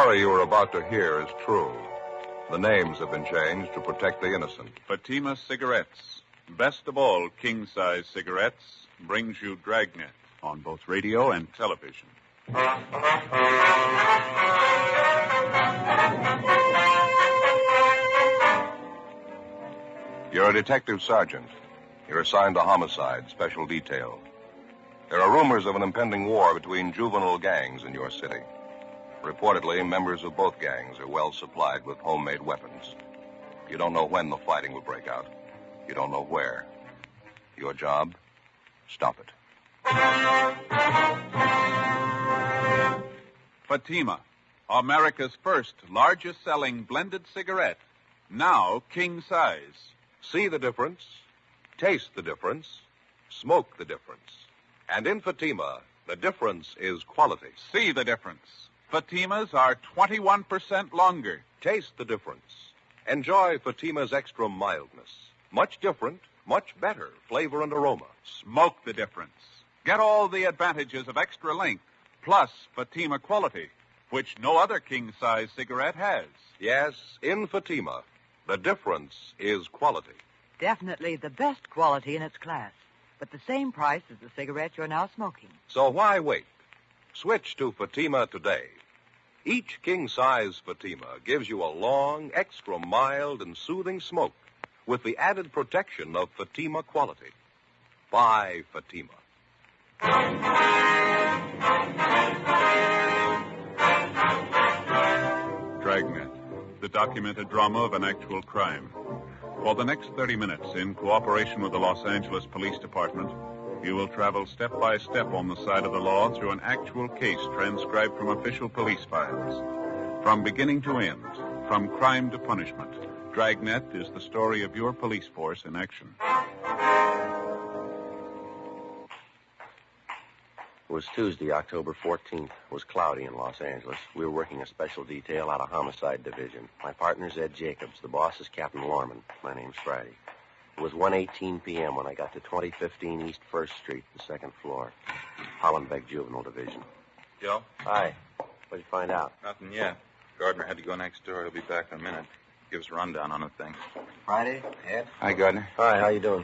story you are about to hear is true. The names have been changed to protect the innocent. Fatima Cigarettes, best of all king-size cigarettes, brings you Dragnet on both radio and television. You're a detective sergeant. You're assigned to homicide, special detail. There are rumors of an impending war between juvenile gangs in your city. Reportedly, members of both gangs are well supplied with homemade weapons. You don't know when the fighting will break out. You don't know where. Your job? Stop it. Fatima, America's first largest-selling blended cigarette, now king-size. See the difference, taste the difference, smoke the difference. And in Fatima, the difference is quality. See the difference. Fatimas are 21% longer. Taste the difference. Enjoy Fatima's extra mildness. Much different, much better flavor and aroma. Smoke the difference. Get all the advantages of extra length, plus Fatima quality, which no other king-size cigarette has. Yes, in Fatima, the difference is quality. Definitely the best quality in its class, but the same price as the cigarette you're now smoking. So why wait? Switch to Fatima today. Each king-size Fatima gives you a long, extra mild, and soothing smoke with the added protection of Fatima quality. Buy Fatima. Dragnet, the documented drama of an actual crime. For the next 30 minutes, in cooperation with the Los Angeles Police Department, you will travel step by step on the side of the law through an actual case transcribed from official police files. From beginning to end, from crime to punishment, Dragnet is the story of your police force in action. It was Tuesday, October 14th. It was cloudy in Los Angeles. We were working a special detail out of Homicide Division. My partner's Ed Jacobs. The boss is Captain Lorman. My name's Friday. It was 1:18 p.m. when I got to 2015 East 1st Street, the second floor. Big Juvenile Division. Joe? Hi. What'd you find out? Nothing yet. Gardner had to go next door. He'll be back in a minute. Give us a rundown on the thing. Friday, Ed? Hi, Gardner. Hi, how you doing?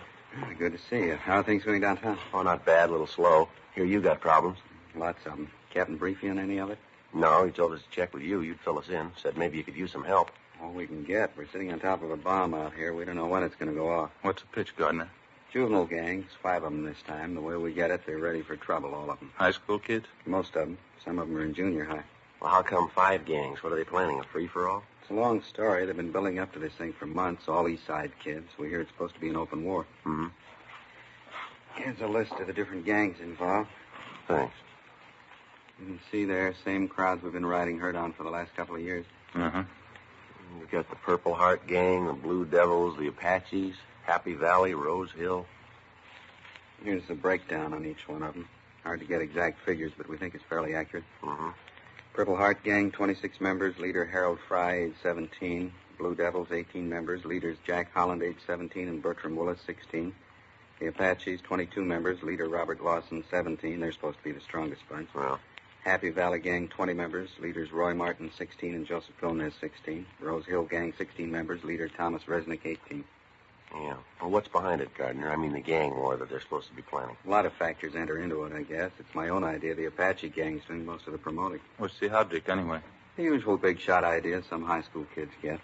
Good to see you. How are things going downtown? Oh, not bad. A little slow. Here, you got problems. Lots of them. Captain brief you on any of it? No, he told us to check with you. You'd fill us in. Said maybe you could use some help. All we can get. We're sitting on top of a bomb out here. We don't know when it's going to go off. What's the pitch, Gardner? Juvenile gangs, 5 of them this time. The way we get it, they're ready for trouble, all of them. High school kids? Most of them. Some of them are in junior high. Well, how come 5 gangs? What are they planning, a free-for-all? It's a long story. They've been building up to this thing for months, all East Side kids. We hear it's supposed to be an open war. Mm-hmm. Here's a list of the different gangs involved. Thanks. You can see there, same crowds we've been riding herd on for the last couple of years. Uh-huh. We got the Purple Heart Gang, the Blue Devils, the Apaches, Happy Valley, Rose Hill. Here's the breakdown on each one of them. Hard to get exact figures, but we think it's fairly accurate. Mm-hmm. Purple Heart Gang, 26 members. Leader Harold Fry, age 17. Blue Devils, 18 members. Leaders Jack Holland, age 17, and Bertram Willis, 16. The Apaches, 22 members. Leader Robert Lawson, 17. They're supposed to be the strongest bunch. Well, Happy Valley Gang, 20 members. Leaders Roy Martin, 16, and Joseph Gomez, 16. Rose Hill Gang, 16 members. Leader Thomas Resnick, 18. yeah. Well, what's behind it, Gardner? I mean, the gang war that they're supposed to be planning. A lot of factors enter into it, I guess. It's my own idea. The Apache Gang's doing most of the promoting. What's the object, anyway? The usual big shot ideas some high school kids get.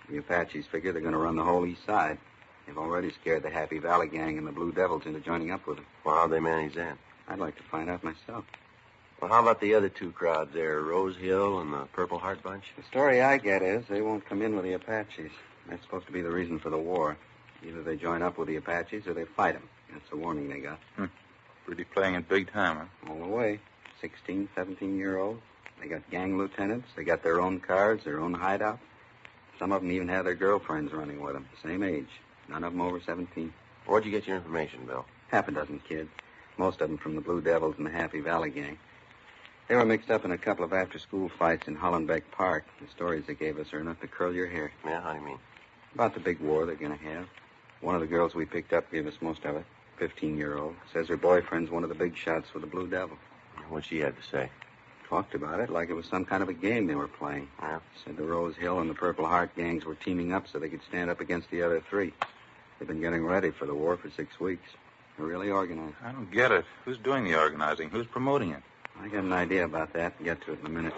The Apaches figure they're going to run the whole east side. They've already scared the Happy Valley Gang and the Blue Devils into joining up with them. Well, how'd they manage that? I'd like to find out myself. Well, how about the other 2 crowds there, Rose Hill and the Purple Heart Bunch? The story I get is they won't come in with the Apaches. That's supposed to be the reason for the war. Either they join up with the Apaches or they fight them. That's the warning they got. Really playing it big time, huh? All the way. 16, 17-year-olds. They got gang lieutenants. They got their own cars, their own hideout. Some of them even have their girlfriends running with them, same age. None of them over 17. Where'd you get your information, Bill? Half a dozen kids. Most of them from the Blue Devils and the Happy Valley Gang. They were mixed up in a couple of after-school fights in Hollenbeck Park. The stories they gave us are enough to curl your hair. Yeah, how do you mean? About the big war they're going to have. One of the girls we picked up gave us most of it. 15-year-old. Says her boyfriend's one of the big shots for the Blue Devil. What'd she have to say? Talked about it like it was some kind of a game they were playing. Yeah. Said the Rose Hill and the Purple Heart gangs were teaming up so they could stand up against the other three. They've been getting ready for the war for 6 weeks. They're really organized. I don't get it. Who's doing the organizing? Who's promoting it? I got an idea about that. I'll get to it in a minute.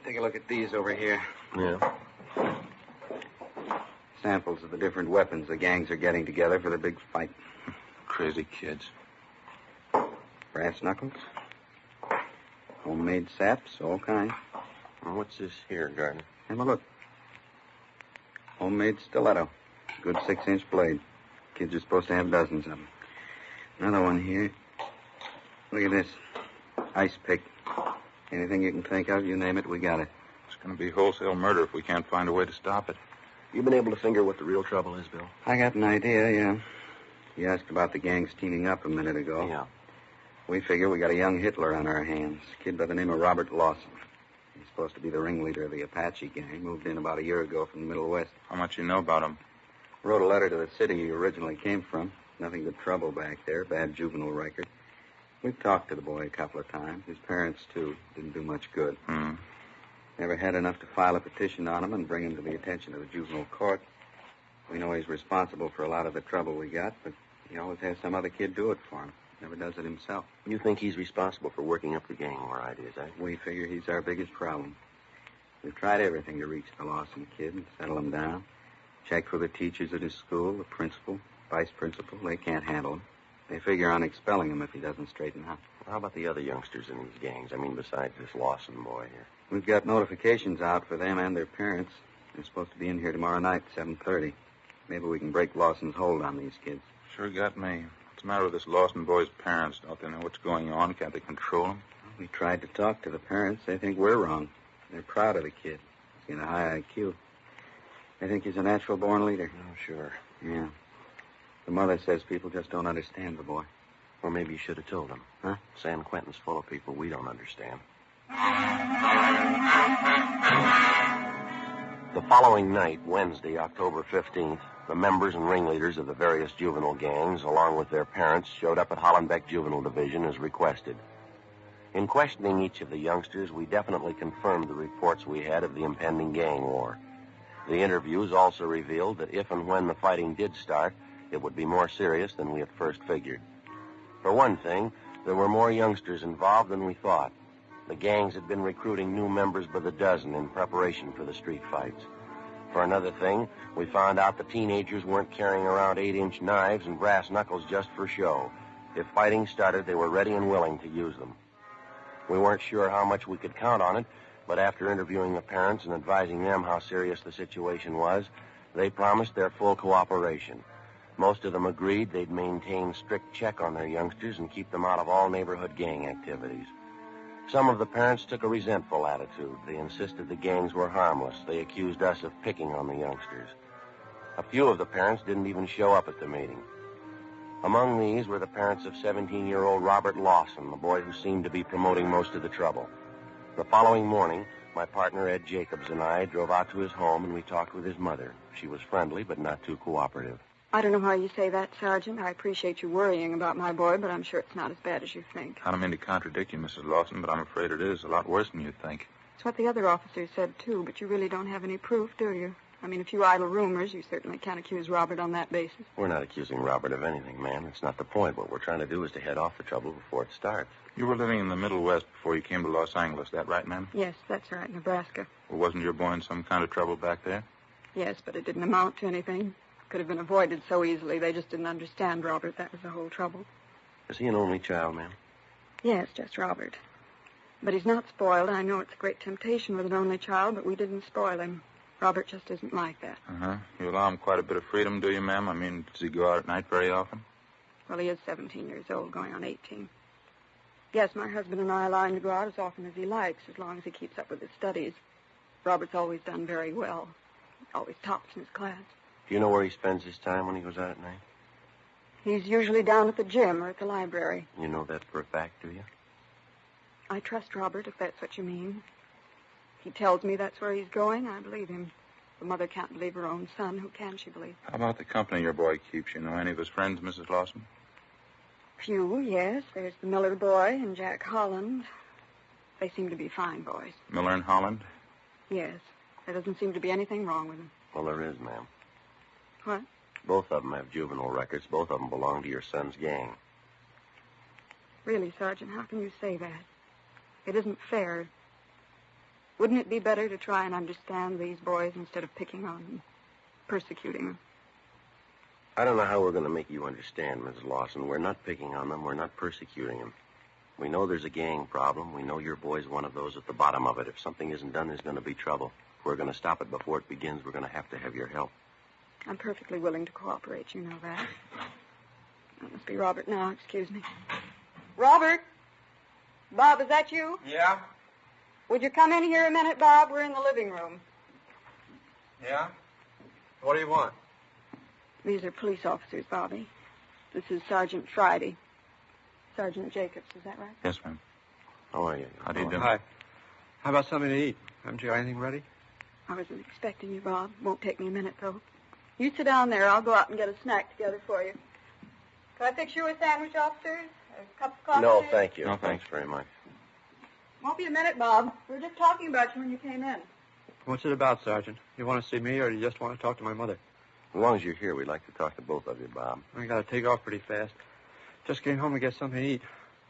Take a look at these over here. Yeah. Samples of the different weapons the gangs are getting together for the big fight. Crazy kids. Brass knuckles. Homemade saps, all kinds. Well, what's this here, Gardner? Have a look. Homemade stiletto. Good 6-inch blade. Kids are supposed to have dozens of them. Another one here. Look at this. Ice pick. Anything you can think of, you name it, we got it. It's going to be wholesale murder if we can't find a way to stop it. You been able to figure what the real trouble is, Bill? I got an idea, yeah. You asked about the gangs teaming up a minute ago. Yeah. We figure we got a young Hitler on our hands. A kid by the name of Robert Lawson. He's supposed to be the ringleader of the Apache gang. Moved in about a year ago from the Middle West. How much you know about him? Wrote a letter to the city he originally came from. Nothing but trouble back there. Bad juvenile record. We've talked to the boy a couple of times. His parents, too. Didn't do much good. Never had enough to file a petition on him and bring him to the attention of the juvenile court. We know he's responsible for a lot of the trouble we got, but he always has some other kid do it for him. Never does it himself. You think he's responsible for working up the gang war ideas, eh? We figure he's our biggest problem. We've tried everything to reach the Lawson kid and settle him down. Checked with the teachers at his school, the principal, vice principal. They can't handle him. They figure on expelling him if he doesn't straighten out. How about the other youngsters in these gangs? I mean, besides this Lawson boy here. We've got notifications out for them and their parents. They're supposed to be in here tomorrow night, 7:30. Maybe we can break Lawson's hold on these kids. Sure got me. What's the matter with this Lawson boy's parents? Don't they know what's going on? Can't they control him? We tried to talk to the parents. They think we're wrong. They're proud of the kid. He's got a high IQ. They think he's a natural-born leader. Oh, sure. Yeah. The mother says people just don't understand the boy. Or maybe you should have told them. Huh? San Quentin's full of people we don't understand. The following night, Wednesday, October 15th, the members and ringleaders of the various juvenile gangs, along with their parents, showed up at Hollenbeck Juvenile Division as requested. In questioning each of the youngsters, we definitely confirmed the reports we had of the impending gang war. The interviews also revealed that if and when the fighting did start, it would be more serious than we at first figured. For one thing, there were more youngsters involved than we thought. The gangs had been recruiting new members by the dozen in preparation for the street fights. For another thing, we found out the teenagers weren't carrying around 8-inch knives and brass knuckles just for show. If fighting started, they were ready and willing to use them. We weren't sure how much we could count on it, but after interviewing the parents and advising them how serious the situation was, they promised their full cooperation. Most of them agreed they'd maintain strict check on their youngsters and keep them out of all neighborhood gang activities. Some of the parents took a resentful attitude. They insisted the gangs were harmless. They accused us of picking on the youngsters. A few of the parents didn't even show up at the meeting. Among these were the parents of 17-year-old Robert Lawson, the boy who seemed to be promoting most of the trouble. The following morning, my partner Ed Jacobs and I drove out to his home and we talked with his mother. She was friendly but not too cooperative. I don't know how you say that, Sergeant. I appreciate you worrying about my boy, but I'm sure it's not as bad as you think. I don't mean to contradict you, Mrs. Lawson, but I'm afraid it is a lot worse than you think. It's what the other officers said, too, but you really don't have any proof, do you? I mean, if you idle rumors, you certainly can't accuse Robert on that basis. We're not accusing Robert of anything, ma'am. It's not the point. What we're trying to do is to head off the trouble before it starts. You were living in the Middle West before you came to Los Angeles, that right, ma'am? Yes, that's right, Nebraska. Well, wasn't your boy in some kind of trouble back there? Yes, but it didn't amount to anything. Could have been avoided so easily. They just didn't understand Robert. That was the whole trouble. Is he an only child, ma'am? Yes, just Robert. But he's not spoiled. I know it's a great temptation with an only child, but we didn't spoil him. Robert just isn't like that. Uh-huh. You allow him quite a bit of freedom, do you, ma'am? I mean, does he go out at night very often? Well, he is 17 years old, going on 18. Yes, my husband and I allow him to go out as often as he likes, as long as he keeps up with his studies. Robert's always done very well. Always tops in his class. Do you know where he spends his time when he goes out at night? He's usually down at the gym or at the library. You know that for a fact, do you? I trust Robert, if that's what you mean. If he tells me that's where he's going, I believe him. The mother can't believe her own son. Who can she believe? How about the company your boy keeps? You know any of his friends, Mrs. Lawson? Few, yes. There's the Miller boy and Jack Holland. They seem to be fine boys. Miller and Holland? Yes. There doesn't seem to be anything wrong with them. Well, there is, ma'am. What? Both of them have juvenile records. Both of them belong to your son's gang. Really, Sergeant, how can you say that? It isn't fair. Wouldn't it be better to try and understand these boys instead of picking on them, persecuting them? I don't know how we're going to make you understand, Mrs. Lawson. We're not picking on them. We're not persecuting them. We know there's a gang problem. We know your boy's one of those at the bottom of it. If something isn't done, there's going to be trouble. If we're going to stop it before it begins, we're going to have your help. I'm perfectly willing to cooperate. You know that. That must be Robert now. Excuse me. Robert? Bob, is that you? Yeah? Would you come in here a minute, Bob? We're in the living room. Yeah? What do you want? These are police officers, Bobby. This is Sergeant Friday. Sergeant Jacobs, is that right? Yes, ma'am. How are you? How do you do? Hi. How about something to eat? Haven't you got anything ready? I wasn't expecting you, Bob. Won't take me a minute, though. You sit down there. I'll go out and get a snack together for you. Can I fix you a sandwich, officers? A cup of coffee? No, thank you. No, Thanks very much. Won't be a minute, Bob. We were just talking about you when you came in. What's it about, Sergeant? You want to see me, or do you just want to talk to my mother? As long as you're here, we'd like to talk to both of you, Bob. I got to take off pretty fast. Just came home to get something to eat.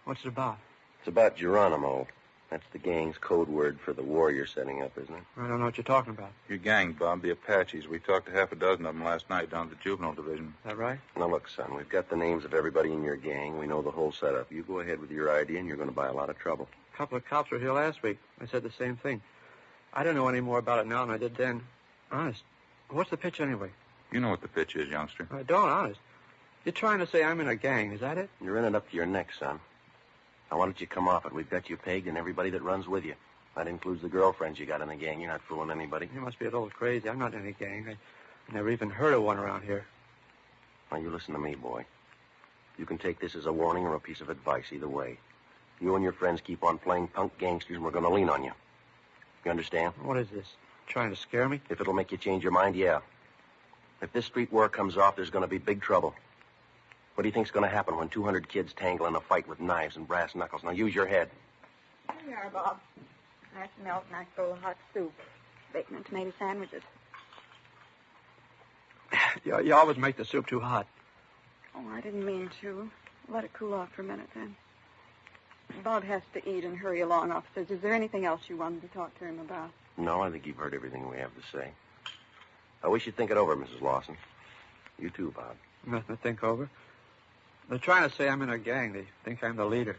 What's it about? It's about Geronimo. That's the gang's code word for the war you're setting up, isn't it? I don't know what you're talking about. Your gang, Bob, the Apaches. We talked to half a dozen of them last night down at the Juvenile Division. Is that right? Now, look, son, we've got the names of everybody in your gang. We know the whole setup. You go ahead with your idea, and you're going to buy a lot of trouble. A couple of cops were here last week. They said the same thing. I don't know any more about it now than I did then. Honest. What's the pitch anyway? You know what the pitch is, youngster. I don't, honest. You're trying to say I'm in a gang, is that it? You're in it up to your neck, son. Now, why don't you come off it? We've got you pegged and everybody that runs with you. That includes the girlfriends you got in the gang. You're not fooling anybody. You must be a little crazy. I'm not in any gang. I never even heard of one around here. Now, you listen to me, boy. You can take this as a warning or a piece of advice, either way. You and your friends keep on playing punk gangsters, and we're going to lean on you. You understand? What is this? Trying to scare me? If it'll make you change your mind, yeah. If this street war comes off, there's going to be big trouble. What do you think's going to happen when 200 kids tangle in a fight with knives and brass knuckles? Now, use your head. Here you are, Bob. Nice milk, nice bowl of hot soup. Bacon and tomato sandwiches. You always make the soup too hot. Oh, I didn't mean to. Let it cool off for a minute, then. Bob has to eat and hurry along, officers. Is there anything else you wanted to talk to him about? No, I think you've heard everything we have to say. I wish you'd think it over, Mrs. Lawson. You too, Bob. Nothing to think over. They're trying to say I'm in a gang. They think I'm the leader.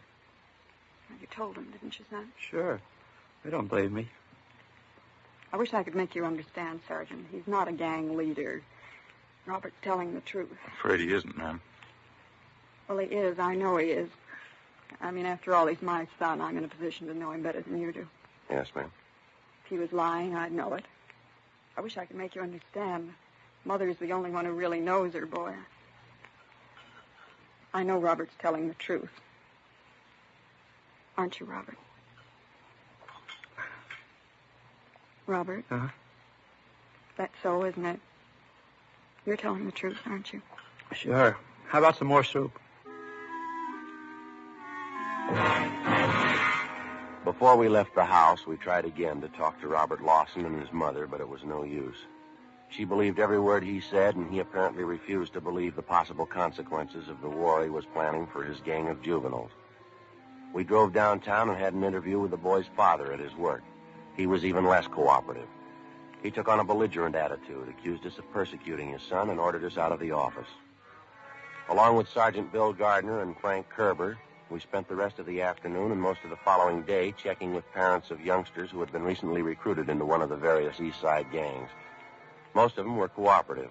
You told him, didn't you, son? Sure. They don't believe me. I wish I could make you understand, Sergeant. He's not a gang leader. Robert's telling the truth. Afraid he isn't, ma'am. Well, he is. I know he is. I mean, after all, he's my son. I'm in a position to know him better than you do. Yes, ma'am. If he was lying, I'd know it. I wish I could make you understand. Mother's the only one who really knows her boy. I know Robert's telling the truth. Aren't you, Robert? Robert? Uh-huh. That's so, isn't it? You're telling the truth, aren't you? Sure. How about some more soup? Before we left the house, we tried again to talk to Robert Lawson and his mother, but it was no use. She believed every word he said, and he apparently refused to believe the possible consequences of the war he was planning for his gang of juveniles. We drove downtown and had an interview with the boy's father at his work. He was even less cooperative. He took on a belligerent attitude, accused us of persecuting his son, and ordered us out of the office. Along with Sergeant Bill Gardner and Frank Kerber, we spent the rest of the afternoon and most of the following day checking with parents of youngsters who had been recently recruited into one of the various East Side gangs. Most of them were cooperative.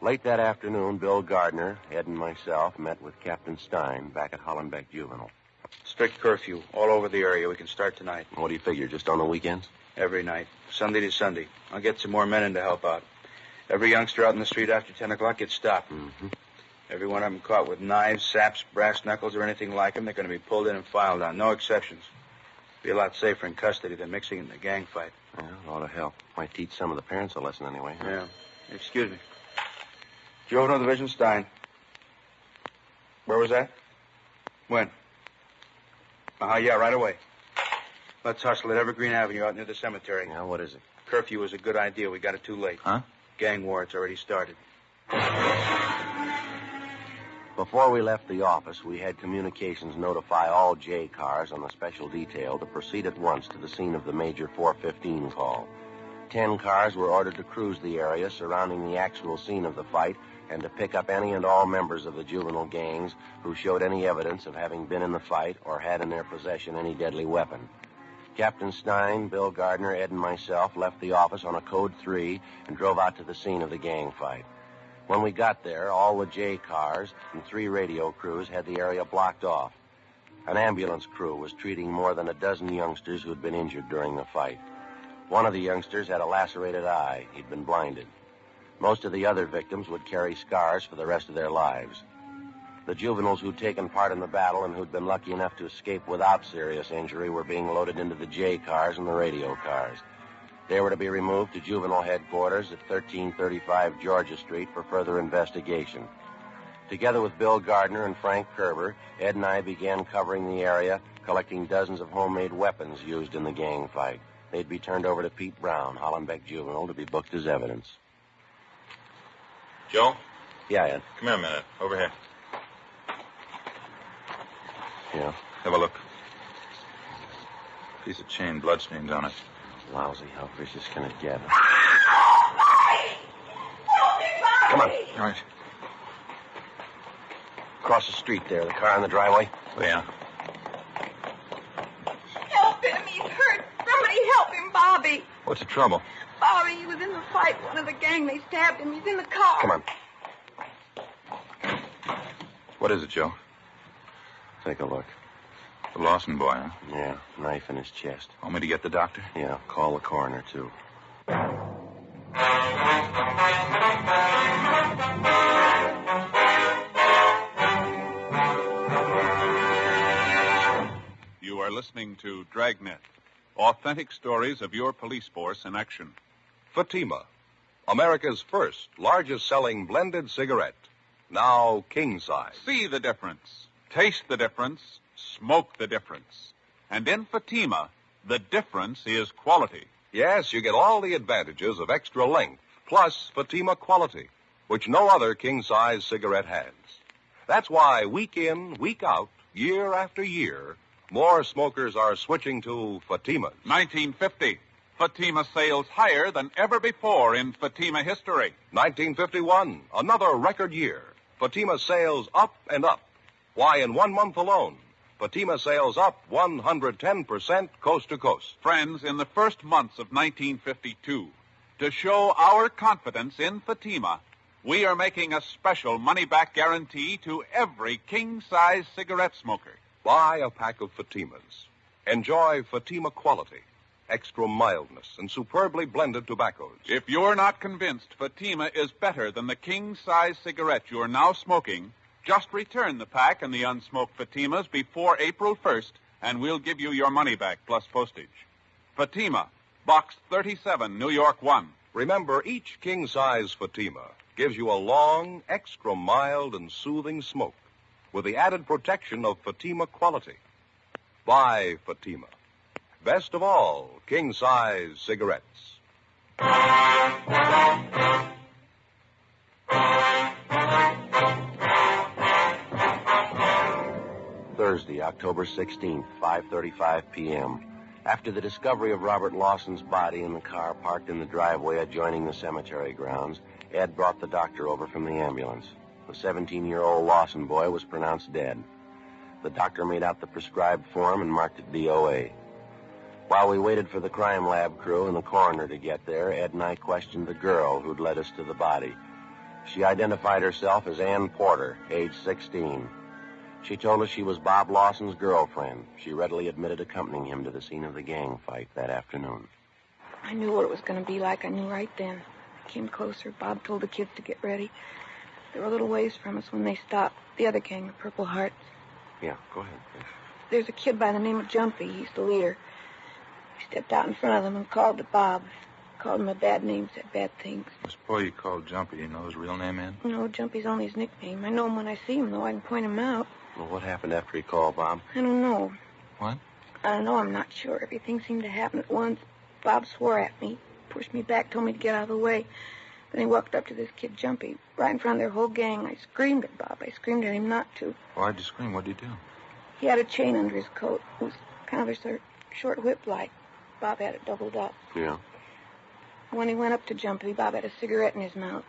Late that afternoon, Bill Gardner, Ed, and myself met with Captain Stein back at Hollenbeck Juvenile. Strict curfew all over the area. We can start tonight. What do you figure, just on the weekends? Every night. Sunday to Sunday. I'll get some more men in to help out. Every youngster out in the street after 10 o'clock gets stopped. Mm-hmm. Every one of them caught with knives, saps, brass knuckles, or anything like them, they're going to be pulled in and filed on. No exceptions. Be a lot safer in custody than mixing in the gang fight. Yeah, a lot of help. Might teach some of the parents a lesson anyway. Huh? Yeah. Excuse me. Juvenile Division, Stein. Where was that? When? Yeah, right away. Let's hustle at Evergreen Avenue out near the cemetery. Now, what is it? Curfew was a good idea. We got it too late. Huh? Gang war, it's already started. Before we left the office, we had communications notify all J cars on the special detail to proceed at once to the scene of the major 415 call. 10 cars were ordered to cruise the area surrounding the actual scene of the fight and to pick up any and all members of the juvenile gangs who showed any evidence of having been in the fight or had in their possession any deadly weapon. Captain Stein, Bill Gardner, Ed, and myself left the office on a Code 3 and drove out to the scene of the gang fight. When we got there, all the J cars and 3 radio crews had the area blocked off. An ambulance crew was treating more than a dozen youngsters who'd been injured during the fight. One of the youngsters had a lacerated eye. He'd been blinded. Most of the other victims would carry scars for the rest of their lives. The juveniles who'd taken part in the battle and who'd been lucky enough to escape without serious injury were being loaded into the J cars and the radio cars. They were to be removed to juvenile headquarters at 1335 Georgia Street for further investigation. Together with Bill Gardner and Frank Kerber, Ed and I began covering the area, collecting dozens of homemade weapons used in the gang fight. They'd be turned over to Pete Brown, Hollenbeck Juvenile, to be booked as evidence. Joe? Yeah, Ed. Come here a minute. Over here. Yeah. Have a look. Piece of chain, bloodstains on it. Lousy. How vicious can it get? Come on. All right. Across the street there, the car in the driveway. Oh, yeah. Help him. He's hurt. Somebody help him, Bobby. What's the trouble? Bobby, he was in the fight. One of the gang, they stabbed him. He's in the car. Come on. What is it, Joe? Take a look. The Lawson boy, huh? Yeah, knife in his chest. Want me to get the doctor? Yeah, call the coroner, too. You are listening to Dragnet, authentic stories of your police force in action. Fatima, America's first largest-selling blended cigarette, now king size. See the difference, taste the difference, smoke the difference. And in Fatima, the difference is quality. Yes, you get all the advantages of extra length, plus Fatima quality, which no other king-size cigarette has. That's why week in, week out, year after year, more smokers are switching to Fatimas. 1950, Fatima sales higher than ever before in Fatima history. 1951, another record year. Fatima sales up and up. Why, in 1 month alone, Fatima sales up 110% coast to coast. Friends, in the first months of 1952, to show our confidence in Fatima, we are making a special money-back guarantee to every king-size cigarette smoker. Buy a pack of Fatimas. Enjoy Fatima quality, extra mildness, and superbly blended tobaccos. If you're not convinced Fatima is better than the king-size cigarette you're now smoking, just return the pack and the unsmoked Fatimas before April 1st, and we'll give you your money back plus postage. Fatima, Box 37, New York 1. Remember, each king-size Fatima gives you a long, extra mild, and soothing smoke with the added protection of Fatima quality. Buy Fatima. Best of all, king-size cigarettes. Thursday, October 16th, 5:35 p.m. After the discovery of Robert Lawson's body in the car parked in the driveway adjoining the cemetery grounds, Ed brought the doctor over from the ambulance. The 17-year-old Lawson boy was pronounced dead. The doctor made out the prescribed form and marked it DOA. While we waited for the crime lab crew and the coroner to get there, Ed and I questioned the girl who'd led us to the body. She identified herself as Ann Porter, age 16. She told us she was Bob Lawson's girlfriend. She readily admitted accompanying him to the scene of the gang fight that afternoon. I knew what it was going to be like. I knew right then. I came closer. Bob told the kids to get ready. They were a little ways from us when they stopped. The other gang, the Purple Hearts. Yeah, go ahead, please. There's a kid by the name of Jumpy. He's the leader. He stepped out in front of them and called to Bob. Called him a bad name, said bad things. This boy you called Jumpy, you know his real name, Ann? No, Jumpy's only his nickname. I know him when I see him, though. I can point him out. Well, what happened after he called Bob? I don't know. What? I don't know. I'm not sure. Everything seemed to happen at once. Bob swore at me, pushed me back, told me to get out of the way. Then he walked up to this kid, Jumpy, right in front of their whole gang. I screamed at Bob. I screamed at him not to. Why'd you scream? What'd you do? He had a chain under his coat. It was kind of a short whip-like. Bob had it doubled up. Yeah. When he went up to Jumpy, Bob had a cigarette in his mouth.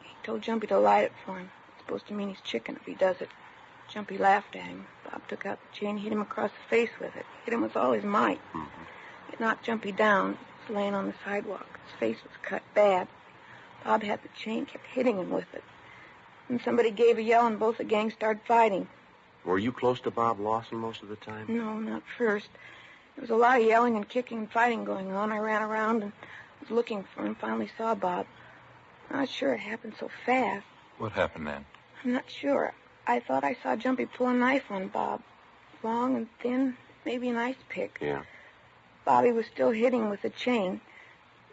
He told Jumpy to light it for him. It's supposed to mean he's chicken if he does it. Jumpy laughed at him. Bob took out the chain, hit him across the face with it. Hit him with all his might. Mm-hmm. It knocked Jumpy down. He was laying on the sidewalk. His face was cut bad. Bob had the chain, kept hitting him with it. And somebody gave a yell, and both the gangs started fighting. Were you close to Bob Lawson most of the time? No, not first. There was a lot of yelling and kicking and fighting going on. I ran around and was looking for him. Finally saw Bob. I'm not sure it happened so fast. What happened then? I'm not sure. I thought I saw Jumpy pull a knife on Bob. Long and thin, maybe an ice pick. Yeah. Bobby was still hitting with the chain.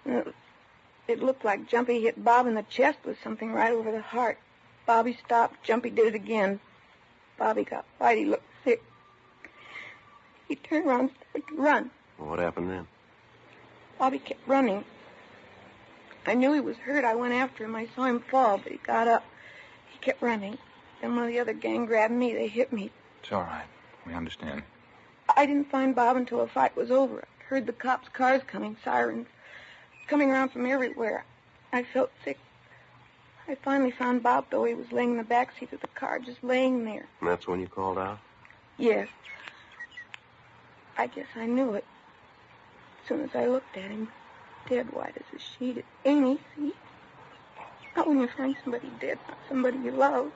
It looked like Jumpy hit Bob in the chest with something right over the heart. Bobby stopped. Jumpy did it again. Bobby got white. He looked sick. He turned around and started to run. Well, what happened then? Bobby kept running. I knew he was hurt. I went after him. I saw him fall, but he got up. He kept running. Then one of the other gang grabbed me. They hit me. It's all right. We understand. I didn't find Bob until the fight was over. I heard the cops' cars coming, sirens, coming around from everywhere. I felt sick. I finally found Bob, though. He was laying in the back seat of the car, just laying there. And that's when you called out? Yes. I guess I knew it. As soon as I looked at him, dead white as a sheet. It ain't easy. Not when you find somebody dead, not somebody you love.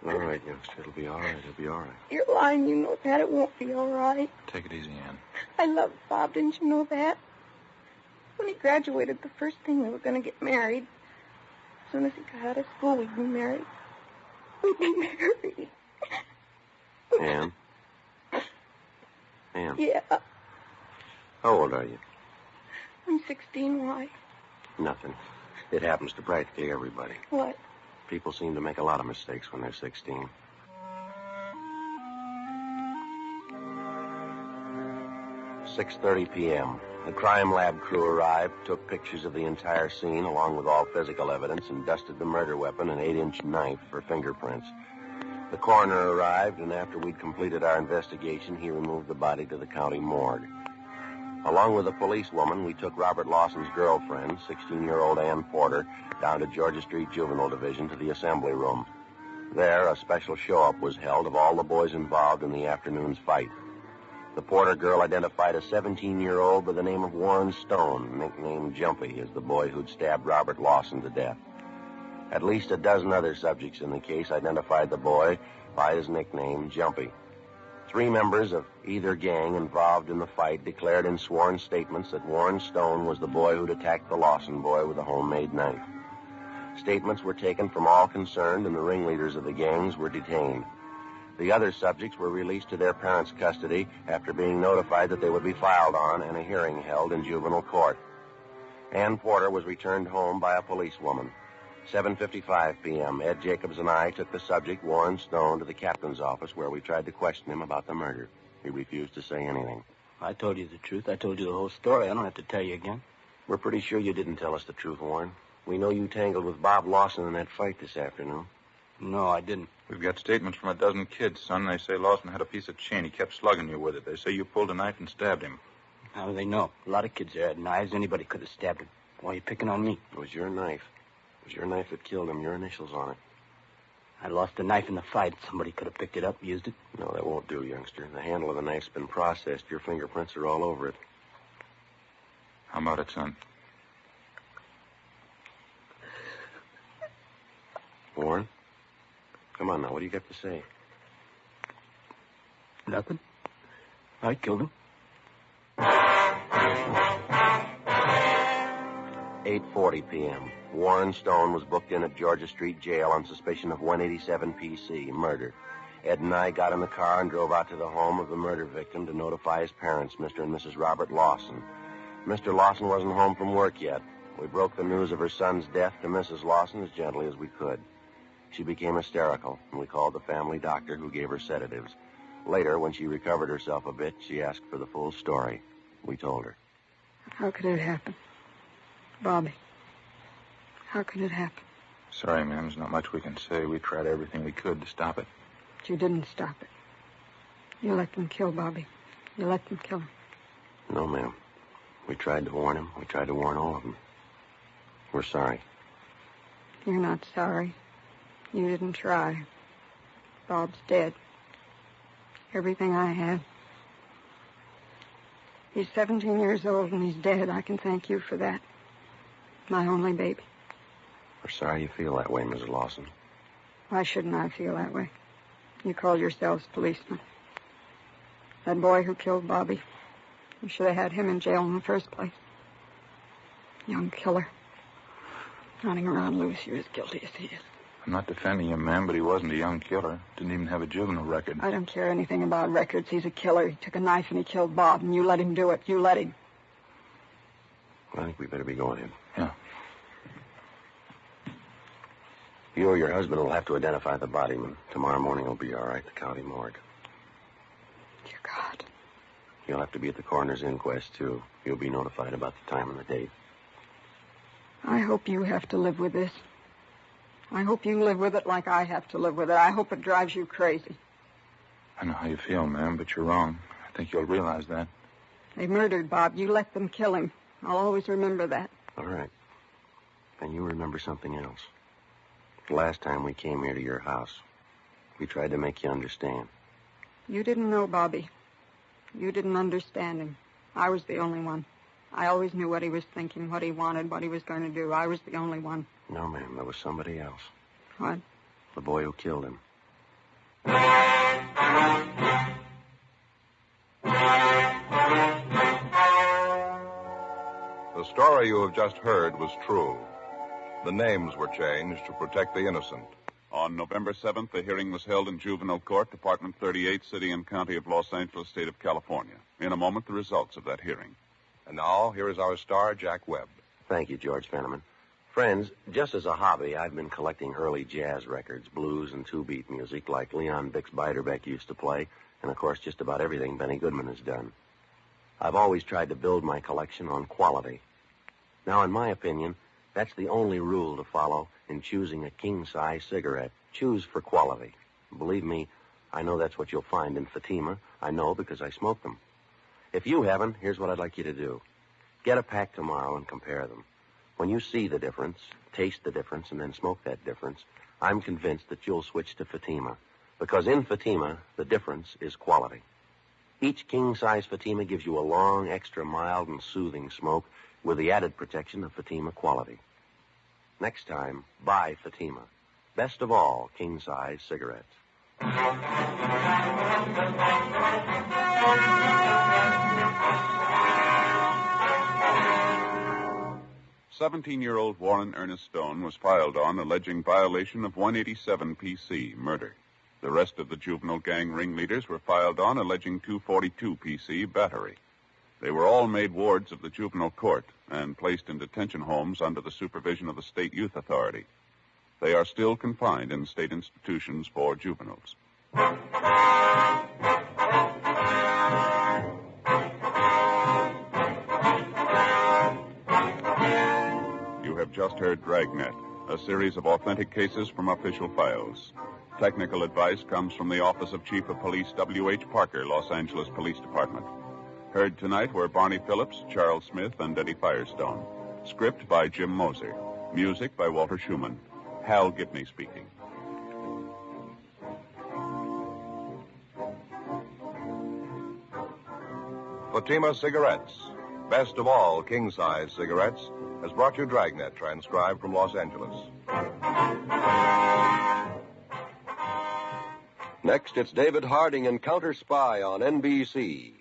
All right, youngster. It'll be all right. It'll be all right. You're lying. You know that. It won't be all right. Take it easy, Ann. I loved Bob. Didn't you know that? When he graduated, the first thing we were going to get married. As soon as he got out of school, we'd be married. We'd be married. Ann? Ann? Yeah. How old are you? I'm 16. Why? Nothing. It happens to practically everybody. What? People seem to make a lot of mistakes when they're 16. "6:30 p.m. The crime lab crew arrived, took pictures of the entire scene along with all physical evidence, and dusted the murder weapon, an 8-inch knife, for fingerprints. The coroner arrived, and after we'd completed our investigation, he removed the body to the county morgue. Along with a policewoman, we took Robert Lawson's girlfriend, 16-year-old Ann Porter, down to Georgia Street Juvenile Division to the assembly room. There, a special show-up was held of all the boys involved in the afternoon's fight. The Porter girl identified a 17-year-old by the name of Warren Stone, nicknamed Jumpy, as the boy who'd stabbed Robert Lawson to death. At least a dozen other subjects in the case identified the boy by his nickname, Jumpy. 3 members of either gang involved in the fight declared in sworn statements that Warren Stone was the boy who'd attacked the Lawson boy with a homemade knife. Statements were taken from all concerned, and the ringleaders of the gangs were detained. The other subjects were released to their parents' custody after being notified that they would be filed on and a hearing held in juvenile court. Ann Porter was returned home by a policewoman. 7:55 p.m., Ed Jacobs and I took the subject, Warren Stone, to the captain's office where we tried to question him about the murder. He refused to say anything. I told you the truth. I told you the whole story. I don't have to tell you again. We're pretty sure you didn't tell us the truth, Warren. We know you tangled with Bob Lawson in that fight this afternoon. No, I didn't. We've got statements from a dozen kids, son. They say Lawson had a piece of chain. He kept slugging you with it. They say you pulled a knife and stabbed him. How do they know? A lot of kids there had knives. Anybody could have stabbed him. Why are you picking on me? It was your knife. It was your knife that killed him. Your initials on it. I lost a knife in the fight. Somebody could have picked it up, used it. No, that won't do, youngster. The handle of the knife's been processed. Your fingerprints are all over it. How about it, son? Warren? Come on now. What do you got to say? Nothing. I killed him. 8:40 p.m. Warren Stone was booked in at Georgia Street Jail on suspicion of 187 PC, murder. Ed and I got in the car and drove out to the home of the murder victim to notify his parents, Mr. and Mrs. Robert Lawson. Mr. Lawson wasn't home from work yet. We broke the news of her son's death to Mrs. Lawson as gently as we could. She became hysterical, and we called the family doctor, who gave her sedatives. Later, when she recovered herself a bit, she asked for the full story. We told her. How could it happen? Bobby, how could it happen? Sorry, ma'am. There's not much we can say. We tried everything we could to stop it. But you didn't stop it. You let them kill Bobby. You let them kill him. No, ma'am. We tried to warn him. We tried to warn all of them. We're sorry. You're not sorry. You didn't try. Bob's dead. Everything I had. He's 17 years old and he's dead. I can thank you for that. My only baby. We're sorry you feel that way, Mrs. Lawson. Why shouldn't I feel that way? You call yourselves policemen. That boy who killed Bobby, you should have had him in jail in the first place. Young killer. Running around loose, you're as guilty as he is. I'm not defending him, ma'am, but he wasn't a young killer. Didn't even have a juvenile record. I don't care anything about records. He's a killer. He took a knife and he killed Bob, and you let him do it. You let him. I think we better be going in. Yeah. You or your husband will have to identify the body, and tomorrow morning will be all right, the county morgue. Dear God. You'll have to be at the coroner's inquest, too. You'll be notified about the time and the date. I hope you have to live with this. I hope you live with it like I have to live with it. I hope it drives you crazy. I know how you feel, ma'am, but you're wrong. I think you'll realize that. They murdered Bob. You let them kill him. I'll always remember that. All right. And you remember something else. The last time we came here to your house, we tried to make you understand. You didn't know Bobby. You didn't understand him. I was the only one. I always knew what he was thinking, what he wanted, what he was going to do. I was the only one. No, ma'am, there was somebody else. What? The boy who killed him. The story you have just heard was true. The names were changed to protect the innocent. On November 7th, the hearing was held in Juvenile Court, Department 38, City and County of Los Angeles, State of California. In a moment, the results of that hearing. And now, here is our star, Jack Webb. Thank you, George Fenneman. Friends, just as a hobby, I've been collecting early jazz records, blues and two-beat music like Leon Bix-Beiderbecke used to play, and, of course, just about everything Benny Goodman has done. I've always tried to build my collection on quality. Now, in my opinion, that's the only rule to follow in choosing a king-size cigarette. Choose for quality. Believe me, I know that's what you'll find in Fatima. I know because I smoke them. If you haven't, here's what I'd like you to do. Get a pack tomorrow and compare them. When you see the difference, taste the difference, and then smoke that difference, I'm convinced that you'll switch to Fatima. Because in Fatima, the difference is quality. Each king-size Fatima gives you a long, extra mild and soothing smoke with the added protection of Fatima quality. Next time, buy Fatima. Best of all, king-size cigarettes. 17-year-old Warren Ernest Stone was filed on alleging violation of 187 PC, murder. The rest of the juvenile gang ringleaders were filed on alleging 242 PC, battery. They were all made wards of the juvenile court and placed in detention homes under the supervision of the State Youth Authority. They are still confined in state institutions for juveniles. You have just heard Dragnet, a series of authentic cases from official files. Technical advice comes from the Office of Chief of Police W.H. Parker, Los Angeles Police Department. Heard tonight were Barney Phillips, Charles Smith, and Eddie Firestone. Script by Jim Moser. Music by Walter Schumann. Hal Gibney speaking. Fatima Cigarettes, best of all king-size cigarettes, has brought you Dragnet, transcribed from Los Angeles. Next, it's David Harding and Counter Spy on NBC.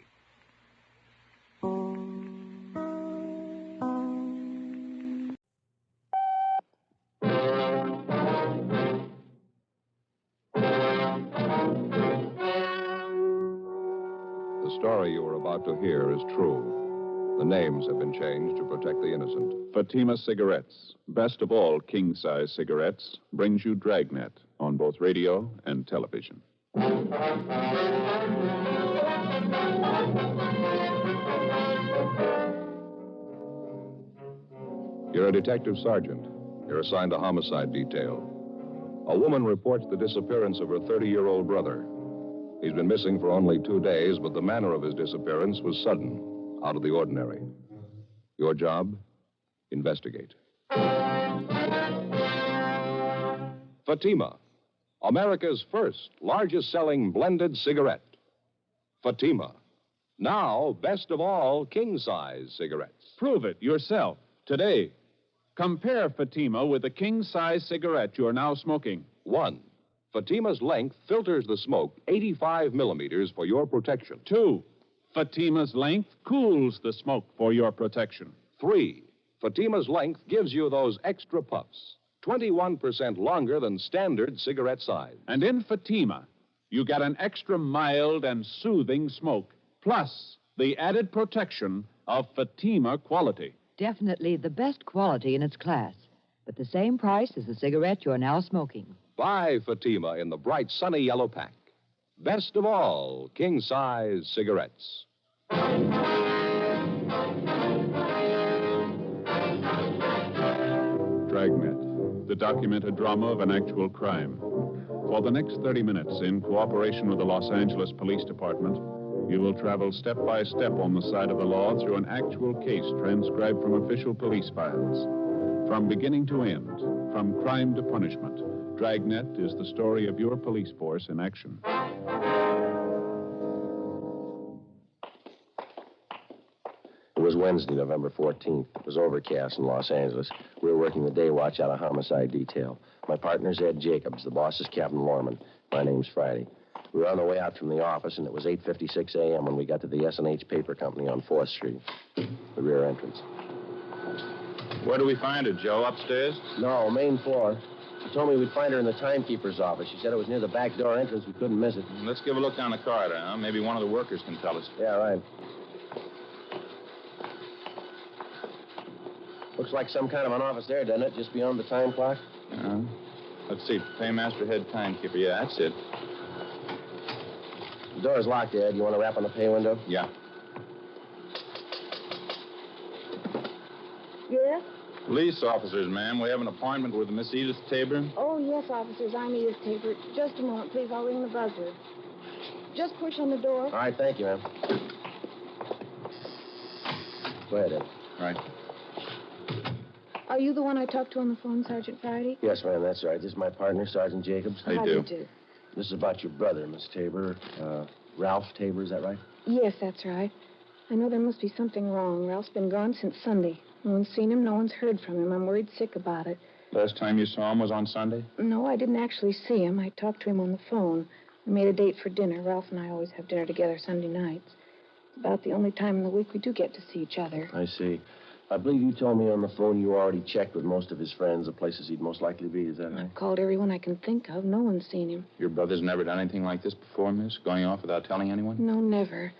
The story you are about to hear is true. The names have been changed to protect the innocent. Fatima Cigarettes, best of all king-size cigarettes, brings you Dragnet on both radio and television. You're a detective sergeant. You're assigned to homicide detail. A woman reports the disappearance of her 30-year-old brother. He's been missing for only 2 days, but the manner of his disappearance was sudden, out of the ordinary. Your job? Investigate. Fatima, America's first largest-selling blended cigarette. Fatima, now best of all king-size cigarettes. Prove it yourself today. Compare Fatima with the king-size cigarette you're now smoking. 1. Fatima's length filters the smoke 85 millimeters for your protection. 2. Fatima's length cools the smoke for your protection. 3. Fatima's length gives you those extra puffs, 21% longer than standard cigarette size. And in Fatima, you get an extra mild and soothing smoke, plus the added protection of Fatima quality. Definitely the best quality in its class, but the same price as the cigarette you're now smoking. Buy Fatima in the bright sunny yellow pack. Best of all king-size cigarettes. Dragnet, the documented drama of an actual crime. For the next 30 minutes, in cooperation with the Los Angeles Police Department, you will travel step by step on the side of the law through an actual case transcribed from official police files. From beginning to end, from crime to punishment, Dragnet is the story of your police force in action. It was Wednesday, November 14th. It was overcast in Los Angeles. We were working the day watch out of homicide detail. My partner's Ed Jacobs. The boss is Captain Lorman. My name's Friday. We were on the way out from the office, and it was 8:56 a.m. when we got to the S&H Paper Company on 4th Street, the rear entrance. Where do we find her, Joe? Upstairs? No, main floor. She told me we'd find her in the timekeeper's office. She said it was near the back door entrance. We couldn't miss it. Let's give a look down the corridor, huh? Maybe one of the workers can tell us. Yeah, right. Looks like some kind of an office there, doesn't it? Just beyond the time clock? Let's see. Paymaster, head timekeeper. Yeah, that's it. The door's locked, Ed. You want to rap on the pay window? Yeah. Yes? Police officers, ma'am. We have an appointment with Miss Edith Tabor. Oh, yes, officers. I'm Edith Tabor. Just a moment, please. I'll ring the buzzer. Just push on the door. All right, thank you, ma'am. Go ahead, Ed. All right. Are you the one I talked to on the phone, Sergeant Friday? Yes, ma'am, that's right. This is my partner, Sergeant Jacobs. How do you do? This is about your brother, Miss Tabor. Ralph Tabor, is that right? Yes, that's right. I know there must be something wrong. Ralph's been gone since Sunday. No one's seen him. No one's heard from him. I'm worried sick about it. Last time you saw him was on Sunday? No, I didn't actually see him. I talked to him on the phone. We made a date for dinner. Ralph and I always have dinner together Sunday nights. It's about the only time in the week we do get to see each other. I see. I believe you told me on the phone you already checked with most of his friends the places he'd most likely be. Is that right? I've called everyone I can think of. No one's seen him. Your brother's never done anything like this before, miss? Going off without telling anyone? No, never.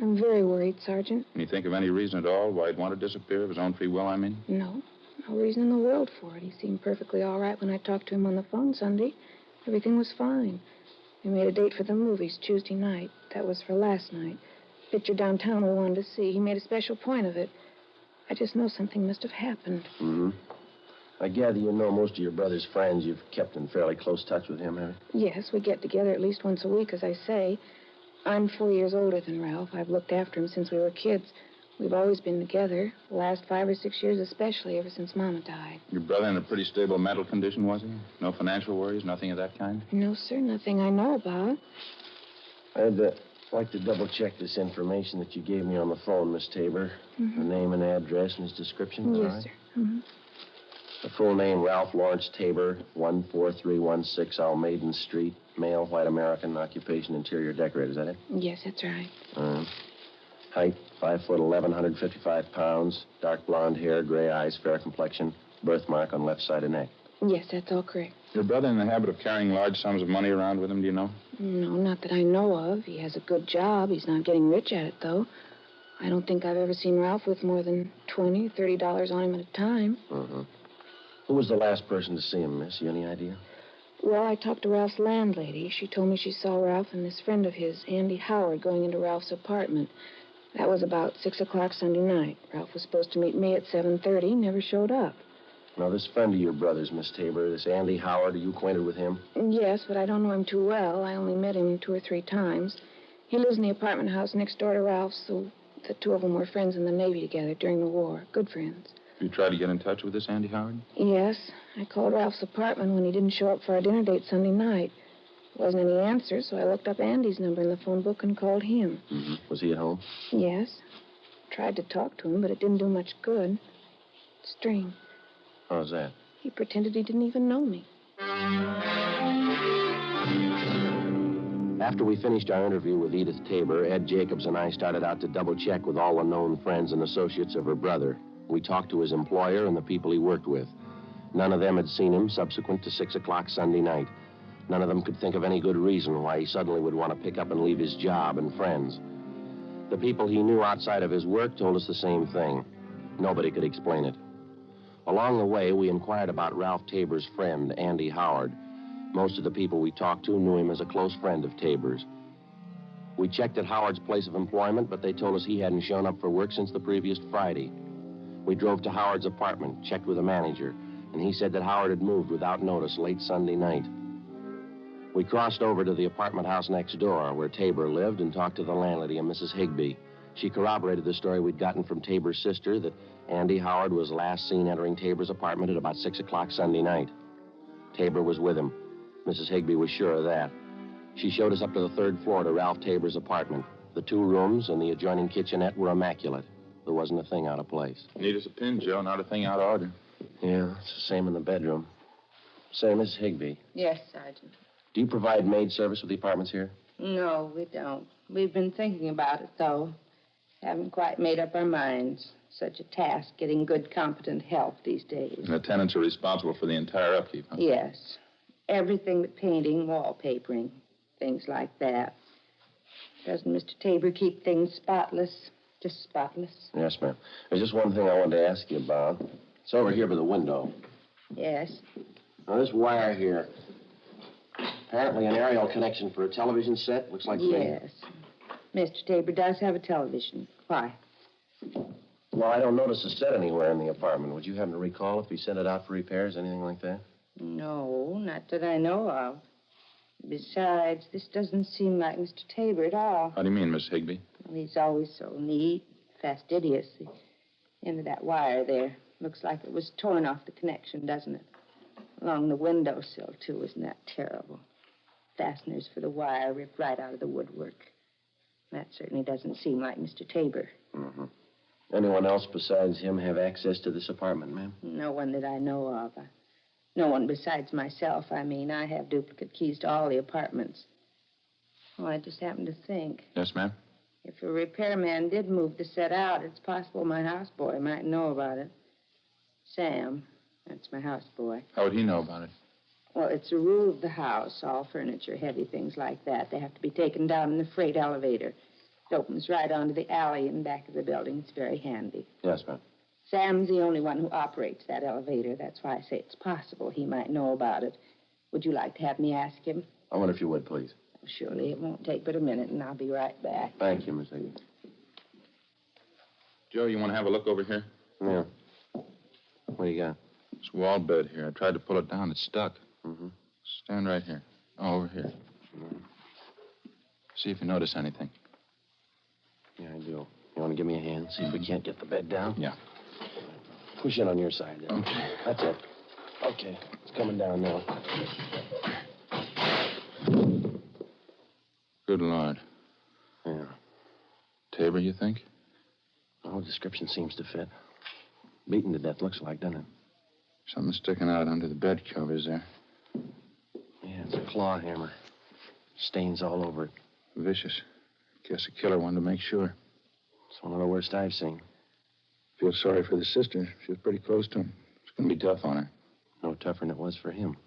I'm very worried, Sergeant. Can you think of any reason at all why he'd want to disappear of his own free will, I mean? No. No reason in the world for it. He seemed perfectly all right when I talked to him on the phone Sunday. Everything was fine. We made a date for the movies Tuesday night. That was for last night. Picture downtown we wanted to see. He made a special point of it. I just know something must have happened. Mm-hmm. I gather you know most of your brother's friends. You've kept in fairly close touch with him, have you? Yes, we get together at least once a week, as I say. I'm 4 years older than Ralph. I've looked after him since we were kids. We've always been together, the last 5 or 6 years especially, ever since Mama died. Your brother in a pretty stable mental condition, was he? No financial worries, nothing of that kind? No, sir, nothing I know about. I'd like to double-check this information that you gave me on the phone, Miss Tabor. Mm-hmm. The name and address and his description, Yes, all right? sir. Mm-hmm. The full name, Ralph Lawrence Tabor, 14316 Almaden Street, male, white American, occupation, interior decorator. Is that it? Yes, that's right. Height, 5'11", 155 pounds, dark blonde hair, gray eyes, fair complexion, birthmark on left side of neck. Yes, that's all correct. Your brother in the habit of carrying large sums of money around with him, do you know? No, not that I know of. He has a good job. He's not getting rich at it, though. I don't think I've ever seen Ralph with more than $20, $30 on him at a time. Uh-huh. Who was the last person to see him, miss? You any idea? Well, I talked to Ralph's landlady. She told me she saw Ralph and this friend of his, Andy Howard, going into Ralph's apartment. That was about 6 o'clock Sunday night. Ralph was supposed to meet me at 7:30, never showed up. Now, this friend of your brother's, Miss Tabor, this Andy Howard, are you acquainted with him? Yes, but I don't know him too well. I only met him 2 or 3 times. He lives in the apartment house next door to Ralph's, so the two of them were friends in the Navy together during the war. Good friends. You tried to get in touch with this Andy Howard? Yes. I called Ralph's apartment when he didn't show up for our dinner date Sunday night. There wasn't any answer, so I looked up Andy's number in the phone book and called him. Mm-hmm. Was he at home? Yes. Tried to talk to him, but it didn't do much good. Strange. How's that? He pretended he didn't even know me. After we finished our interview with Edith Tabor, Ed Jacobs and I started out to double-check with all the known friends and associates of her brother. We talked to his employer and the people he worked with. None of them had seen him subsequent to 6 o'clock Sunday night. None of them could think of any good reason why he suddenly would want to pick up and leave his job and friends. The people he knew outside of his work told us the same thing. Nobody could explain it. Along the way, we inquired about Ralph Tabor's friend, Andy Howard. Most of the people we talked to knew him as a close friend of Tabor's. We checked at Howard's place of employment, but they told us he hadn't shown up for work since the previous Friday. We drove to Howard's apartment, checked with the manager, and he said that Howard had moved without notice late Sunday night. We crossed over to the apartment house next door, where Tabor lived, and talked to the landlady, a Mrs. Higbee. She corroborated the story we'd gotten from Tabor's sister that Andy Howard was last seen entering Tabor's apartment at about 6 o'clock Sunday night. Tabor was with him. Mrs. Higbee was sure of that. She showed us up to the 3rd floor to Ralph Tabor's apartment. The 2 rooms and the adjoining kitchenette were immaculate. There wasn't a thing out of place. Need us a pin, Joe, not a thing out of order. Yeah, it's the same in the bedroom. Say, Mrs. Higbee, Yes, Sergeant. do you provide maid service with the apartments here? No, we don't. We've been thinking about it, though. Haven't quite made up our minds. Such a task, getting good, competent help these days. And the tenants are responsible for the entire upkeep, huh? Yes. Everything but painting, wallpapering, things like that. Doesn't Mr. Tabor keep things spotless? Just spotless? Yes, ma'am. There's just one thing I wanted to ask you about. It's over here by the window. Yes. Now, this wire here, apparently an aerial connection for a television set. Looks like... Yes. Mr. Tabor does have a television. Why? Well, I don't notice a set anywhere in the apartment. Would you happen to recall if he sent it out for repairs, anything like that? No, not that I know of. Besides, this doesn't seem like Mr. Tabor at all. How do you mean, Miss Higbee? Well, he's always so neat, fastidious. The end of that wire there looks like it was torn off the connection, doesn't it? Along the windowsill, too. Isn't that terrible? Fasteners for the wire ripped right out of the woodwork. That certainly doesn't seem like Mr. Tabor. Mm-hmm. Anyone else besides him have access to this apartment, ma'am? No one that I know of. No one besides myself, I mean. I have duplicate keys to all the apartments. Oh, I just happened to think. Yes, ma'am? If a repairman did move the set out, it's possible my houseboy might know about it. Sam, that's my houseboy. How would he know about it? Well, it's a rule of the house. All furniture, heavy things like that, they have to be taken down in the freight elevator. It opens right onto the alley in back of the building. It's very handy. Yes, ma'am. Sam's the only one who operates that elevator. That's why I say it's possible he might know about it. Would you like to have me ask him? I wonder if you would, please. Surely. It won't take but a minute, and I'll be right back. Thank you, Miss Higgins. Joe, you want to have a look over here? Yeah. What do you got? This wall bed here. I tried to pull it down. It's stuck. Mm-hmm. Stand right here. Oh, over here. Mm-hmm. See if you notice anything. Yeah, I do. You want to give me a hand? See if we can't get the bed down? Yeah. Push in on your side there. Okay. That's it. Okay. It's coming down now. Good Lord. Yeah. Tabor, you think? Oh, description seems to fit. Beaten to death, looks like, doesn't it? Something sticking out under the bed covers there. Yeah, it's a claw hammer. Stains all over it. Vicious. Guess a killer wanted to make sure. It's one of the worst I've seen. Feel sorry for the sister. She was pretty close to him. It's going to be tough on her. No tougher than it was for him.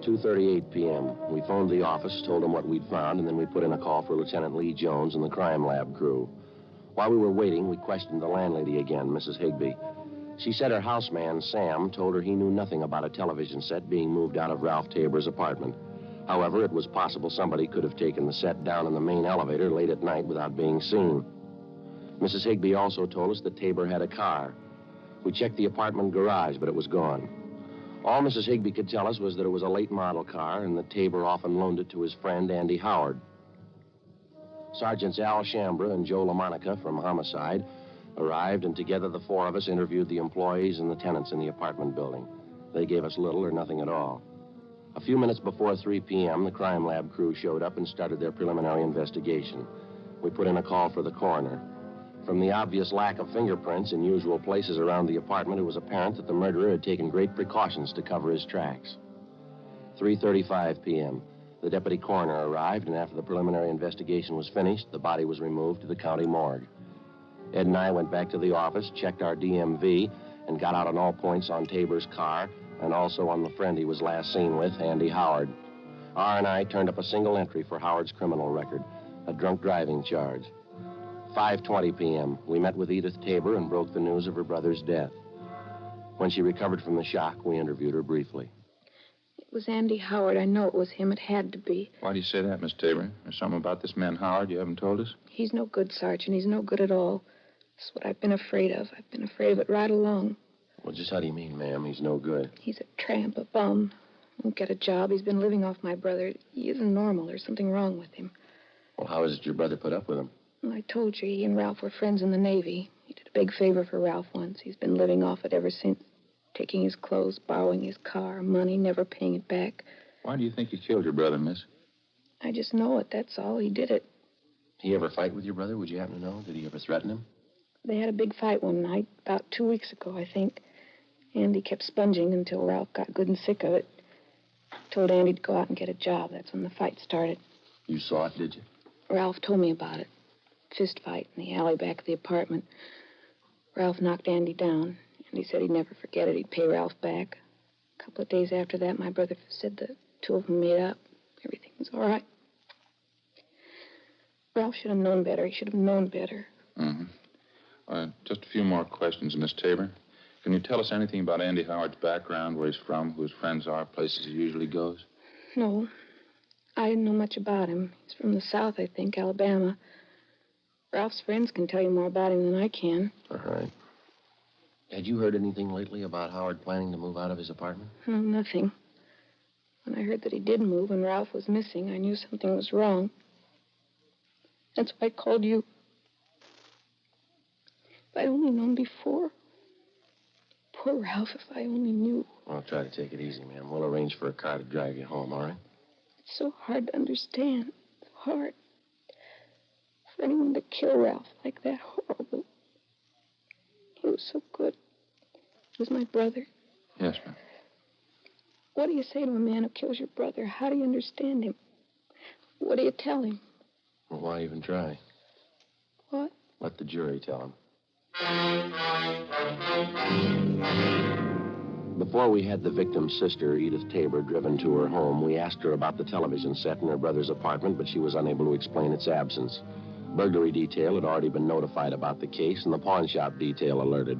2:38 p.m. We phoned the office, told them what we'd found, and then we put in a call for Lieutenant Lee Jones and the crime lab crew. While we were waiting, we questioned the landlady again, Mrs. Higbee. She said her houseman, Sam, told her he knew nothing about a television set being moved out of Ralph Tabor's apartment. However, it was possible somebody could have taken the set down in the main elevator late at night without being seen. Mrs. Higbee also told us that Tabor had a car. We checked the apartment garage, but it was gone. All Mrs. Higbee could tell us was that it was a late model car and that Tabor often loaned it to his friend, Andy Howard. Sergeants Al Shambra and Joe LaMonica from Homicide arrived, and together the four of us interviewed the employees and the tenants in the apartment building. They gave us little or nothing at all. A few minutes before 3 p.m., the crime lab crew showed up and started their preliminary investigation. We put in a call for the coroner. From the obvious lack of fingerprints in usual places around the apartment, it was apparent that the murderer had taken great precautions to cover his tracks. 3:35 p.m., the deputy coroner arrived, and after the preliminary investigation was finished, the body was removed to the county morgue. Ed and I went back to the office, checked our DMV, and got out on all points on Tabor's car and also on the friend he was last seen with, Andy Howard. R&I turned up a single entry for Howard's criminal record, a drunk driving charge. 5:20 p.m., we met with Edith Tabor and broke the news of her brother's death. When she recovered from the shock, we interviewed her briefly. It was Andy Howard. I know it was him. It had to be. Why do you say that, Miss Tabor? There's something about this man Howard you haven't told us? He's no good, Sergeant. He's no good at all. That's what I've been afraid of. I've been afraid of it right along. Well, just how do you mean, ma'am? He's no good. He's a tramp, a bum. Won't get a job. He's been living off my brother. He isn't normal. There's something wrong with him. Well, how is it your brother put up with him? Well, I told you, he and Ralph were friends in the Navy. He did a big favor for Ralph once. He's been living off it ever since. Taking his clothes, borrowing his car, money, never paying it back. Why do you think he killed your brother, miss? I just know it, that's all. He did it. Did he ever fight with your brother? Would you happen to know? Did he ever threaten him? They had a big fight one night, about 2 weeks ago, I think. Andy kept sponging until Ralph got good and sick of it. Told Andy to go out and get a job. That's when the fight started. You saw it, did you? Ralph told me about it. Fist fight in the alley back of the apartment. Ralph knocked Andy down. Andy said he'd never forget it. He'd pay Ralph back. A couple of days after that, my brother said the two of them made up. Everything was all right. Ralph should have known better. He should have known better. Just a few more questions, Miss Tabor. Can you tell us anything about Andy Howard's background, where he's from, who his friends are, places he usually goes? No. I didn't know much about him. He's from the South, I think, Alabama. Ralph's friends can tell you more about him than I can. All right. Had you heard anything lately about Howard planning to move out of his apartment? No, nothing. When I heard that he did move and Ralph was missing, I knew something was wrong. That's why I called you. If I'd only known before. Poor Ralph, if I only knew. Well, try to take it easy, ma'am. We'll arrange for a car to drive you home, all right? It's so hard to understand. So hard. For anyone to kill Ralph like that, horrible. He was so good. He was my brother. Yes, ma'am. What do you say to a man who kills your brother? How do you understand him? What do you tell him? Well, why even try? What? Let the jury tell him. Before we had the victim's sister, Edith Tabor, driven to her home, we asked her about the television set in her brother's apartment, but she was unable to explain its absence. Burglary detail had already been notified about the case, and the pawn shop detail alerted.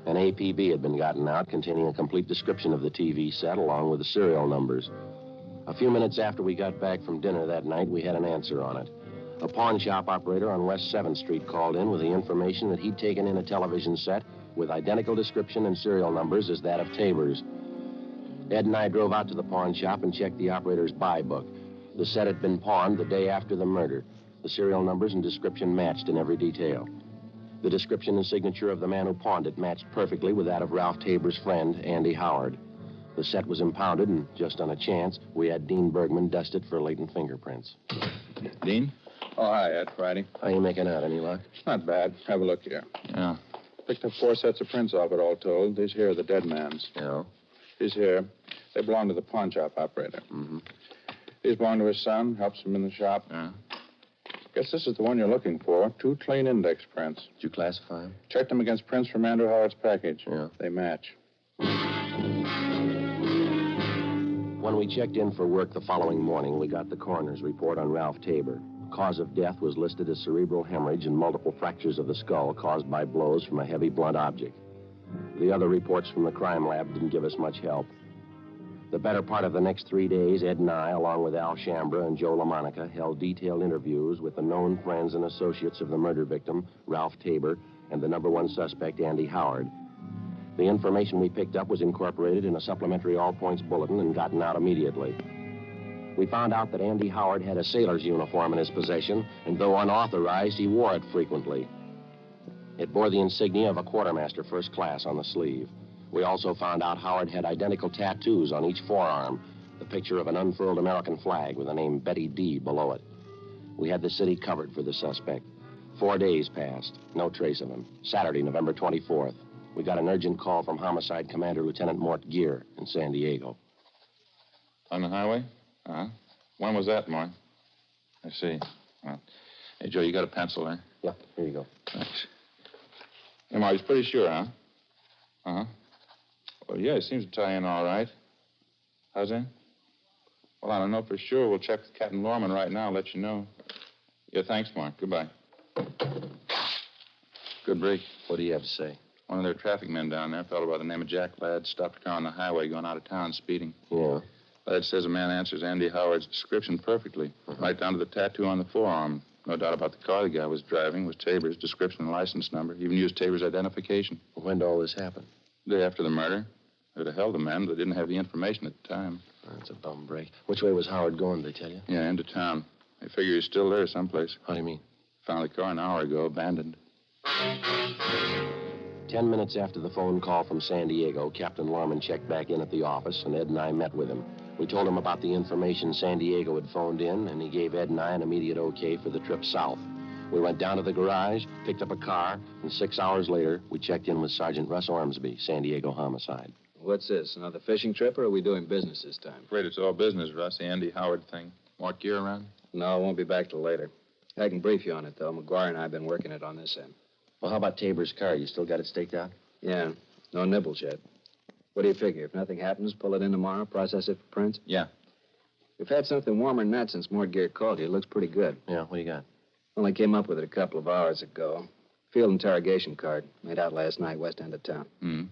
An APB had been gotten out containing a complete description of the TV set along with the serial numbers. A few minutes after we got back from dinner that night, we had an answer on it. A pawn shop operator on West 7th Street called in with the information that he'd taken in a television set with identical description and serial numbers as that of Tabor's. Ed and I drove out to the pawn shop and checked the operator's buy book. The set had been pawned the day after the murder. The serial numbers and description matched in every detail. The description and signature of the man who pawned it matched perfectly with that of Ralph Tabor's friend, Andy Howard. The set was impounded, and just on a chance, we had Dean Bergman dusted for latent fingerprints. Dean? Oh, hi, Ed. Friday. How you making out? Any luck? It's not bad. Have a look here. Yeah. Picked up 4 sets of prints off it, all told. These here are the dead man's. Yeah? These here, they belong to the pawn shop operator. Mm-hmm. These belong to his son, helps him in the shop. Yeah. Guess this is the one you're looking for. 2 clean index prints. Did you classify them? Checked them against prints from Andrew Howard's package. Yeah. They match. When When we checked in for work the following morning, we got the coroner's report on Ralph Tabor. Cause of death was listed as cerebral hemorrhage and multiple fractures of the skull caused by blows from a heavy blunt object. The other reports from the crime lab didn't give us much help. The better part of the next 3 days, Ed and I, along with Al Shambra and Joe LaMonica, held detailed interviews with the known friends and associates of the murder victim, Ralph Tabor, and the number one suspect, Andy Howard. The information we picked up was incorporated in a supplementary all-points bulletin and gotten out immediately. We found out that Andy Howard had a sailor's uniform in his possession, and though unauthorized, he wore it frequently. It bore the insignia of a quartermaster first class on the sleeve. We also found out Howard had identical tattoos on each forearm, the picture of an unfurled American flag with the name Betty D below it. We had the city covered for the suspect. 4 days passed, no trace of him. Saturday, November 24th, we got an urgent call from Homicide Commander Lieutenant Mort Gear in San Diego. On the highway? Uh-huh. When was that, Mort? I see. Hey, Joe, you got a pencil there? Yeah, here you go. Thanks. Hey, Mort, he's pretty sure, huh? Uh-huh. Well, yeah, it seems to tie in all right. How's that? Well, I don't know for sure. We'll check with Captain Lorman right now, let you know. Yeah, thanks, Mark. Goodbye. Good break. What do you have to say? One of their traffic men down there, a fellow by the name of Jack Ladd, stopped a car on the highway going out of town speeding. Yeah. Ladd says a man answers Andy Howard's description perfectly, right down to the tattoo on the forearm. No doubt about the car the guy was driving was Tabor's description and license number. Even used Tabor's identification. When did all this happen? The day after the murder. They'd have held the man, but they didn't have the information at the time. That's a bum break. Which way was Howard going, did they tell you? Yeah, into town. They figure he's still there someplace. How do you mean? Found the car an hour ago, abandoned. 10 minutes after the phone call from San Diego, Captain Lorman checked back in at the office, and Ed and I met with him. We told him about the information San Diego had phoned in, and he gave Ed and I an immediate okay for the trip south. We went down to the garage, picked up a car, and 6 hours later, we checked in with Sergeant Russ Ormsby, San Diego Homicide. What's this, another fishing trip, or are we doing business this time? Afraid it's all business, Russ. The Andy Howard thing. Mark Gear around? No, I won't be back till later. I can brief you on it, though. McGuire and I have been working it on this end. Well, how about Tabor's car? You still got it staked out? Yeah, no nibbles yet. What do you figure? If nothing happens, pull it in tomorrow, process it for prints? Yeah. We've had something warmer than that since Mort Gear called you. It looks pretty good. Yeah, what do you got? Only came up with it a couple of hours ago. Field interrogation card, made out last night, west end of town. Hmm.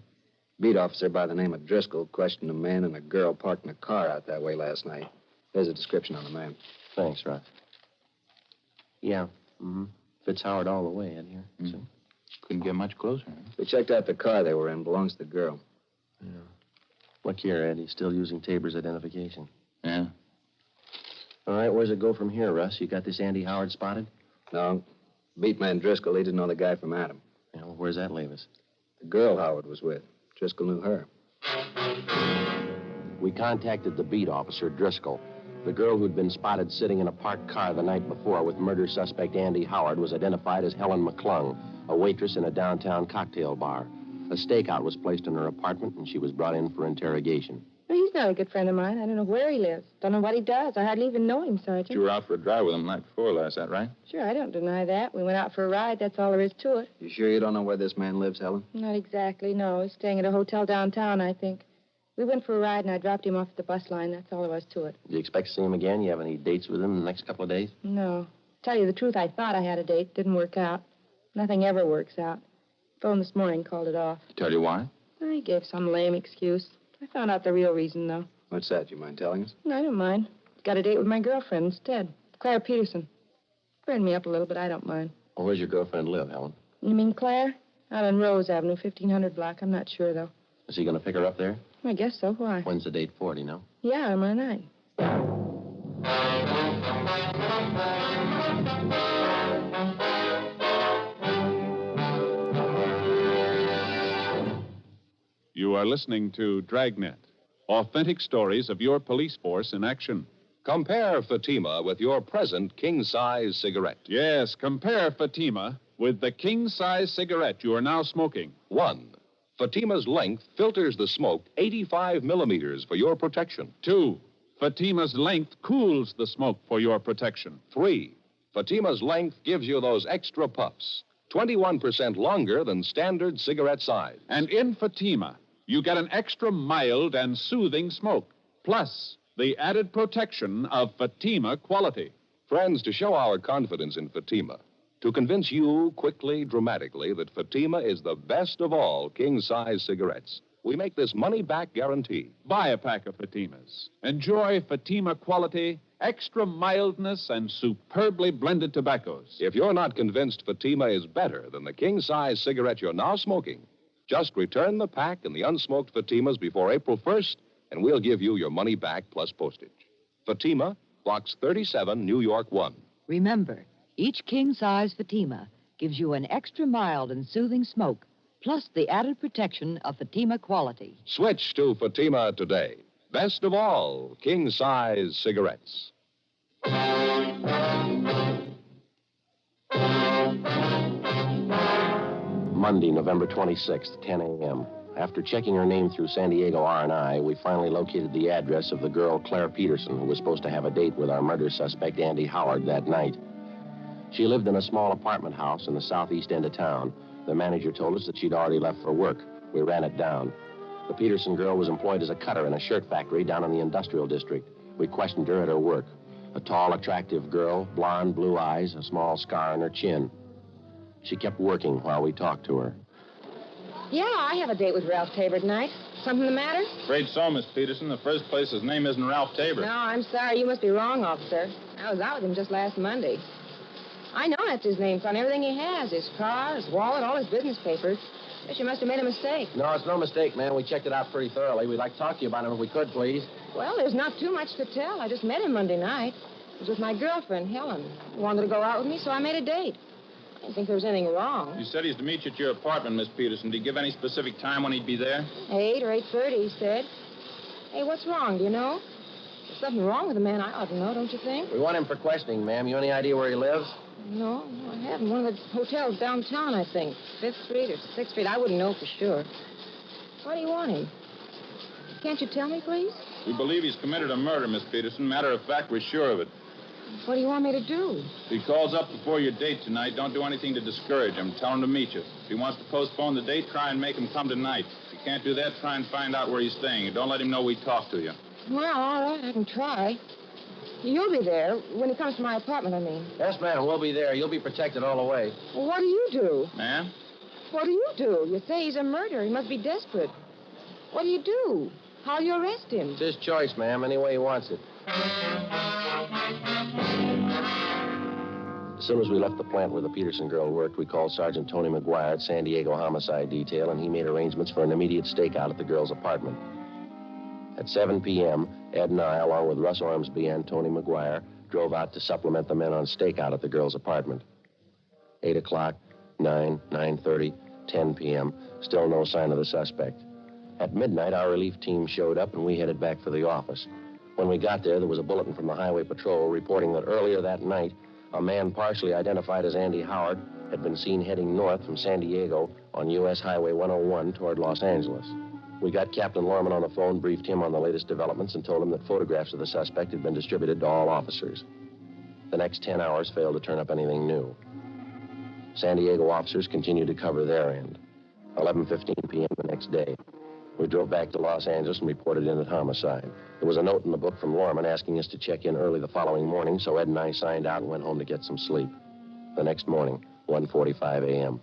Beat officer by the name of Driscoll questioned a man and a girl parked in a car out that way last night. There's a description on the man. Thanks, Russ. Yeah, fits Howard all the way, Ed, here. Mm-hmm. Couldn't get much closer. We checked out the car they were in. Belongs to the girl. Yeah. Look here, Ed. He's still using Tabor's identification. Yeah. All right, where's it go from here, Russ? You got this Andy Howard spotted? No. Beat man Driscoll, he didn't know the guy from Adam. Yeah, well, where's that leave us? The girl Howard was with. Driscoll knew her. We contacted the beat officer, Driscoll. The girl who'd been spotted sitting in a parked car the night before with murder suspect Andy Howard was identified as Helen McClung, a waitress in a downtown cocktail bar. A stakeout was placed in her apartment, and she was brought in for interrogation. Well, he's not a good friend of mine. I don't know where he lives. Don't know what he does. I hardly even know him, Sergeant. You were out for a drive with him the night before last, that right? Sure, I don't deny that. We went out for a ride. That's all there is to it. You sure you don't know where this man lives, Helen? Not exactly, no. He's staying at a hotel downtown, I think. We went for a ride, and I dropped him off at the bus line. That's all there was to it. Do you expect to see him again? You have any dates with him in the next couple of days? No. Tell you the truth, I thought I had a date. Didn't work out. Nothing ever works out. Phoned this morning, called it off. Tell you why? I gave some lame excuse. I found out the real reason, though. What's that? You mind telling us? No, I don't mind. Got a date with my girlfriend instead. Claire Peterson. Burned me up a little, but I don't mind. Well, where's your girlfriend live, Helen? You mean Claire? Out on Rose Avenue, 1500 block. I'm not sure, though. Is he going to pick her up there? I guess so. Why? When's the date for, do you know? Yeah, tomorrow night. You are listening to Dragnet, authentic stories of your police force in action. Compare Fatima with your present king-size cigarette. Yes, compare Fatima with the king-size cigarette you are now smoking. 1. Fatima's length filters the smoke 85 millimeters for your protection. 2. Fatima's length cools the smoke for your protection. 3. Fatima's length gives you those extra puffs, 21% longer than standard cigarette size. And in Fatima, you get an extra mild and soothing smoke. Plus, the added protection of Fatima quality. Friends, to show our confidence in Fatima, to convince you quickly, dramatically, that Fatima is the best of all king-size cigarettes, we make this money-back guarantee. Buy a pack of Fatimas. Enjoy Fatima quality, extra mildness, and superbly blended tobaccos. If you're not convinced Fatima is better than the king-size cigarette you're now smoking, just return the pack and the unsmoked Fatimas before April 1st, and we'll give you your money back plus postage. Fatima, Box 37, New York 1. Remember, each king-size Fatima gives you an extra mild and soothing smoke, plus the added protection of Fatima quality. Switch to Fatima today. Best of all, king-size cigarettes. Monday, November 26th, 10 a.m. After checking her name through San Diego R&I, we finally located the address of the girl Claire Peterson, who was supposed to have a date with our murder suspect, Andy Howard, that night. She lived in a small apartment house in the southeast end of town. The manager told us that she'd already left for work. We ran it down. The Peterson girl was employed as a cutter in a shirt factory down in the industrial district. We questioned her at her work. A tall, attractive girl, blonde, blue eyes, a small scar on her chin. She kept working while we talked to her. Yeah, I have a date with Ralph Tabor tonight. Something the matter? Afraid so, Miss Peterson. In the first place, his name isn't Ralph Tabor. No, I'm sorry. You must be wrong, officer. I was out with him just last Monday. I know that's his name from everything he has. His car, his wallet, all his business papers. Guess you must have made a mistake. No, it's no mistake, ma'am. We checked it out pretty thoroughly. We'd like to talk to you about him if we could, please. Well, there's not too much to tell. I just met him Monday night. I was with my girlfriend, Helen. He wanted to go out with me, so I made a date. I didn't think there was anything wrong. You said he's to meet you at your apartment, Miss Peterson. Did he give any specific time when he'd be there? 8 or 8:30, he said. Hey, what's wrong? Do you know? There's something wrong with the man. I ought to know, don't you think? We want him for questioning, ma'am. You any idea where he lives? No, I haven't. One of the hotels downtown, I think. 5th Street or 6th Street. I wouldn't know for sure. Why do you want him? Can't you tell me, please? We believe he's committed a murder, Miss Peterson. Matter of fact, we're sure of it. What do you want me to do? If he calls up before your date tonight, don't do anything to discourage him. Tell him to meet you. If he wants to postpone the date, try and make him come tonight. If you can't do that, try and find out where he's staying. Don't let him know we talked to you. Well, all right, I can try. You'll be there when he comes to my apartment, I mean. Yes, ma'am. We'll be there. You'll be protected all the way. Well, what do you do? Ma'am? What do you do? You say he's a murderer. He must be desperate. What do you do? How'll you arrest him? It's his choice, ma'am. Any way he wants it. As soon as we left the plant where the Peterson girl worked, we called Sergeant Tony McGuire at San Diego Homicide Detail, and he made arrangements for an immediate stakeout at the girl's apartment. At 7 p.m., Ed and I, along with Russ Ormsby and Tony McGuire, drove out to supplement the men on stakeout at the girl's apartment. 8 o'clock, 9, 9:30, 10 p.m., still no sign of the suspect. At midnight, our relief team showed up, and we headed back for the office. When we got there was a bulletin from the Highway Patrol reporting that earlier that night, a man partially identified as Andy Howard had been seen heading north from San Diego on U.S. Highway 101 toward Los Angeles. We got Captain Lorman on the phone, briefed him on the latest developments, and told him that photographs of the suspect had been distributed to all officers. The next 10 hours failed to turn up anything new. San Diego officers continued to cover their end. 11:15 p.m. the next day. We drove back to Los Angeles and reported in at homicide. There was a note in the book from Lorman asking us to check in early the following morning, so Ed and I signed out and went home to get some sleep. The next morning, 1:45 a.m.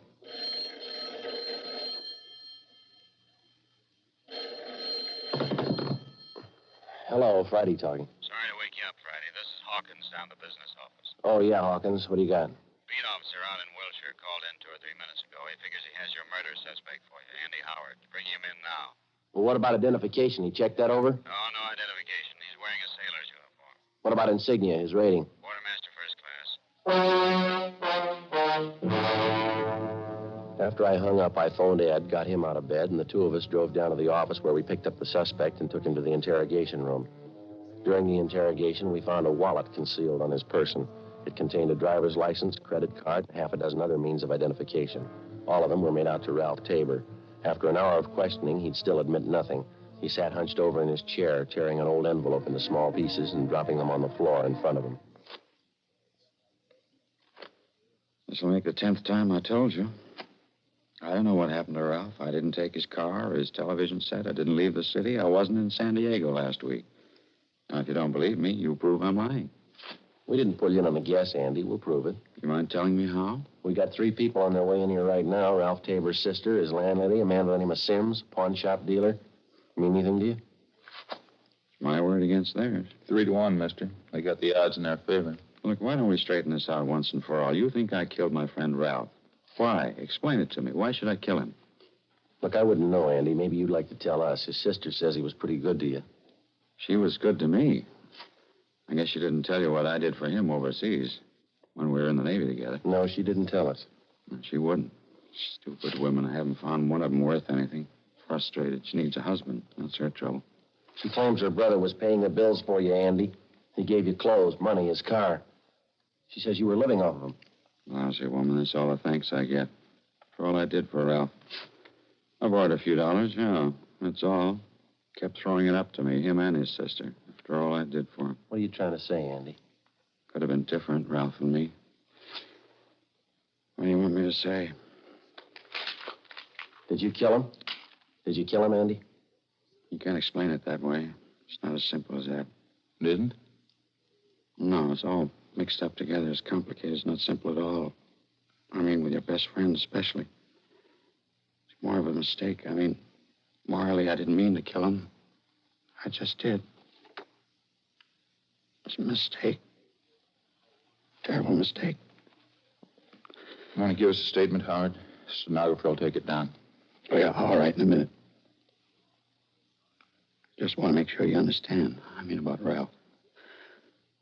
Hello, Friday talking. Sorry to wake you up, Friday. This is Hawkins down the business office. Oh, yeah, Hawkins. What do you got? Beat officer out in Wilshire called in 2 or 3 minutes ago. He figures he has your murder suspect for you, Andy Howard. Bring him in now. Well, what about identification? He checked that over? No identification. He's wearing a sailor's uniform. What about insignia, his rating? Quartermaster first class. After I hung up, I phoned Ed, got him out of bed, and the two of us drove down to the office where we picked up the suspect and took him to the interrogation room. During the interrogation, we found a wallet concealed on his person. It contained a driver's license, credit card, and half a dozen other means of identification. All of them were made out to Ralph Tabor. After an hour of questioning, he'd still admit nothing. He sat hunched over in his chair, tearing an old envelope into small pieces and dropping them on the floor in front of him. This'll make the 10th time I told you. I don't know what happened to Ralph. I didn't take his car or his television set. I didn't leave the city. I wasn't in San Diego last week. Now, if you don't believe me, you prove I'm lying. We didn't pull you in on the guess, Andy. We'll prove it. You mind telling me how? We got 3 people on their way in here right now. Ralph Tabor's sister, his landlady, a man by the name of Sims, pawn shop dealer. Mean anything to you? My word against theirs. 3-1, mister. They got the odds in their favor. Look, why don't we straighten this out once and for all? You think I killed my friend Ralph. Why? Explain it to me. Why should I kill him? Look, I wouldn't know, Andy. Maybe you'd like to tell us. His sister says he was pretty good to you. She was good to me. I guess she didn't tell you what I did for him overseas when we were in the Navy together. No, she didn't tell us. She wouldn't. Stupid women. I haven't found one of them worth anything. Frustrated. She needs a husband. That's her trouble. She claims her brother was paying the bills for you, Andy. He gave you clothes, money, his car. She says you were living off of him. Lousy woman. That's all the thanks I get for all I did for Ralph. I borrowed a few dollars, yeah. That's all. Kept throwing it up to me, him and his sister, after all I did for him. What are you trying to say, Andy? Could have been different, Ralph and me. What do you want me to say? Did you kill him? Did you kill him, Andy? You can't explain it that way. It's not as simple as that. It isn't? No, it's all mixed up together. It's complicated. It's not simple at all. I mean, with your best friend especially. It's more of a mistake. I mean, morally, I didn't mean to kill him. I just did. It's a mistake. Terrible mistake. You want to give us a statement, Howard? The stenographer will take it down. Oh, yeah, all right, in a minute. Just want to make sure you understand. I mean about Ralph.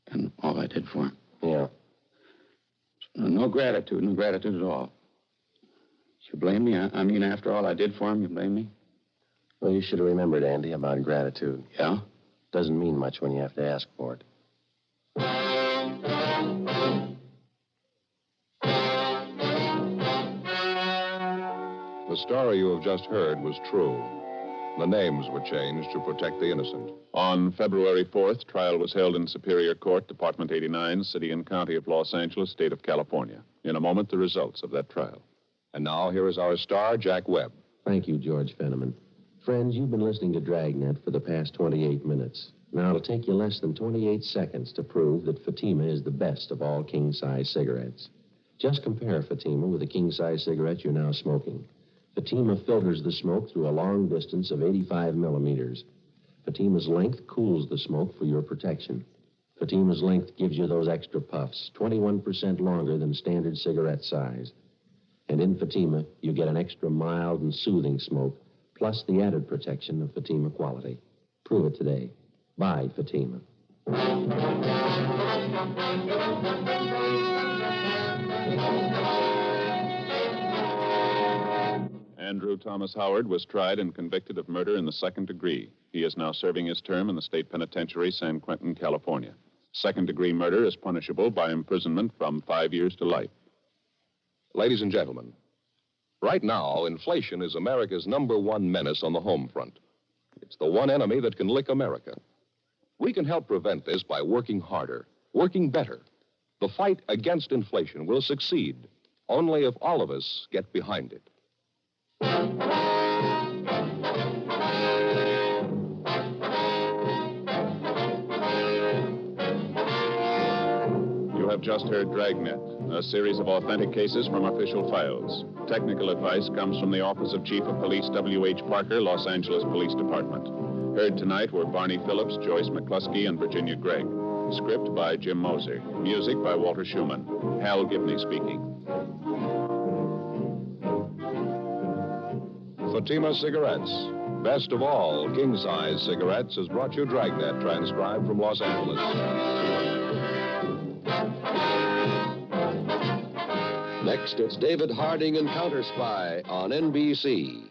And all I did for him. Yeah. No gratitude at all. You blame me? I mean, after all I did for him, you blame me? Well, you should have remembered, Andy, about gratitude. Yeah? Doesn't mean much when you have to ask for it. The story you have just heard was true. The names were changed to protect the innocent. On February 4th, trial was held in Superior Court, Department 89, City and County of Los Angeles, State of California. In a moment, the results of that trial. And now, here is our star, Jack Webb. Thank you, George Fenneman. Friends, you've been listening to Dragnet for the past 28 minutes. Now, it'll take you less than 28 seconds to prove that Fatima is the best of all king-size cigarettes. Just compare Fatima with the king-size cigarette you're now smoking. Fatima filters the smoke through a long distance of 85 millimeters. Fatima's length cools the smoke for your protection. Fatima's length gives you those extra puffs, 21% longer than standard cigarette size. And in Fatima, you get an extra mild and soothing smoke, plus the added protection of Fatima quality. Prove it today. Buy Fatima. Andrew Thomas Howard was tried and convicted of murder in the second degree. He is now serving his term in the state penitentiary, San Quentin, California. Second-degree murder is punishable by imprisonment from 5 years to life. Ladies and gentlemen, right now, inflation is America's #1 menace on the home front. It's the one enemy that can lick America. We can help prevent this by working harder, working better. The fight against inflation will succeed only if all of us get behind it. You have just heard Dragnet, a series of authentic cases from official files. Technical advice comes from the Office of Chief of Police W.H. Parker, Los Angeles Police Department. Heard tonight were Barney Phillips, Joyce McCluskey, and Virginia Gregg. Script by Jim Moser. Music by Walter Schumann. Hal Gibney speaking. Fatima Cigarettes, best of all king-size cigarettes, has brought you Dragnet, transcribed from Los Angeles. Next, it's David Harding and Counter Spy on NBC.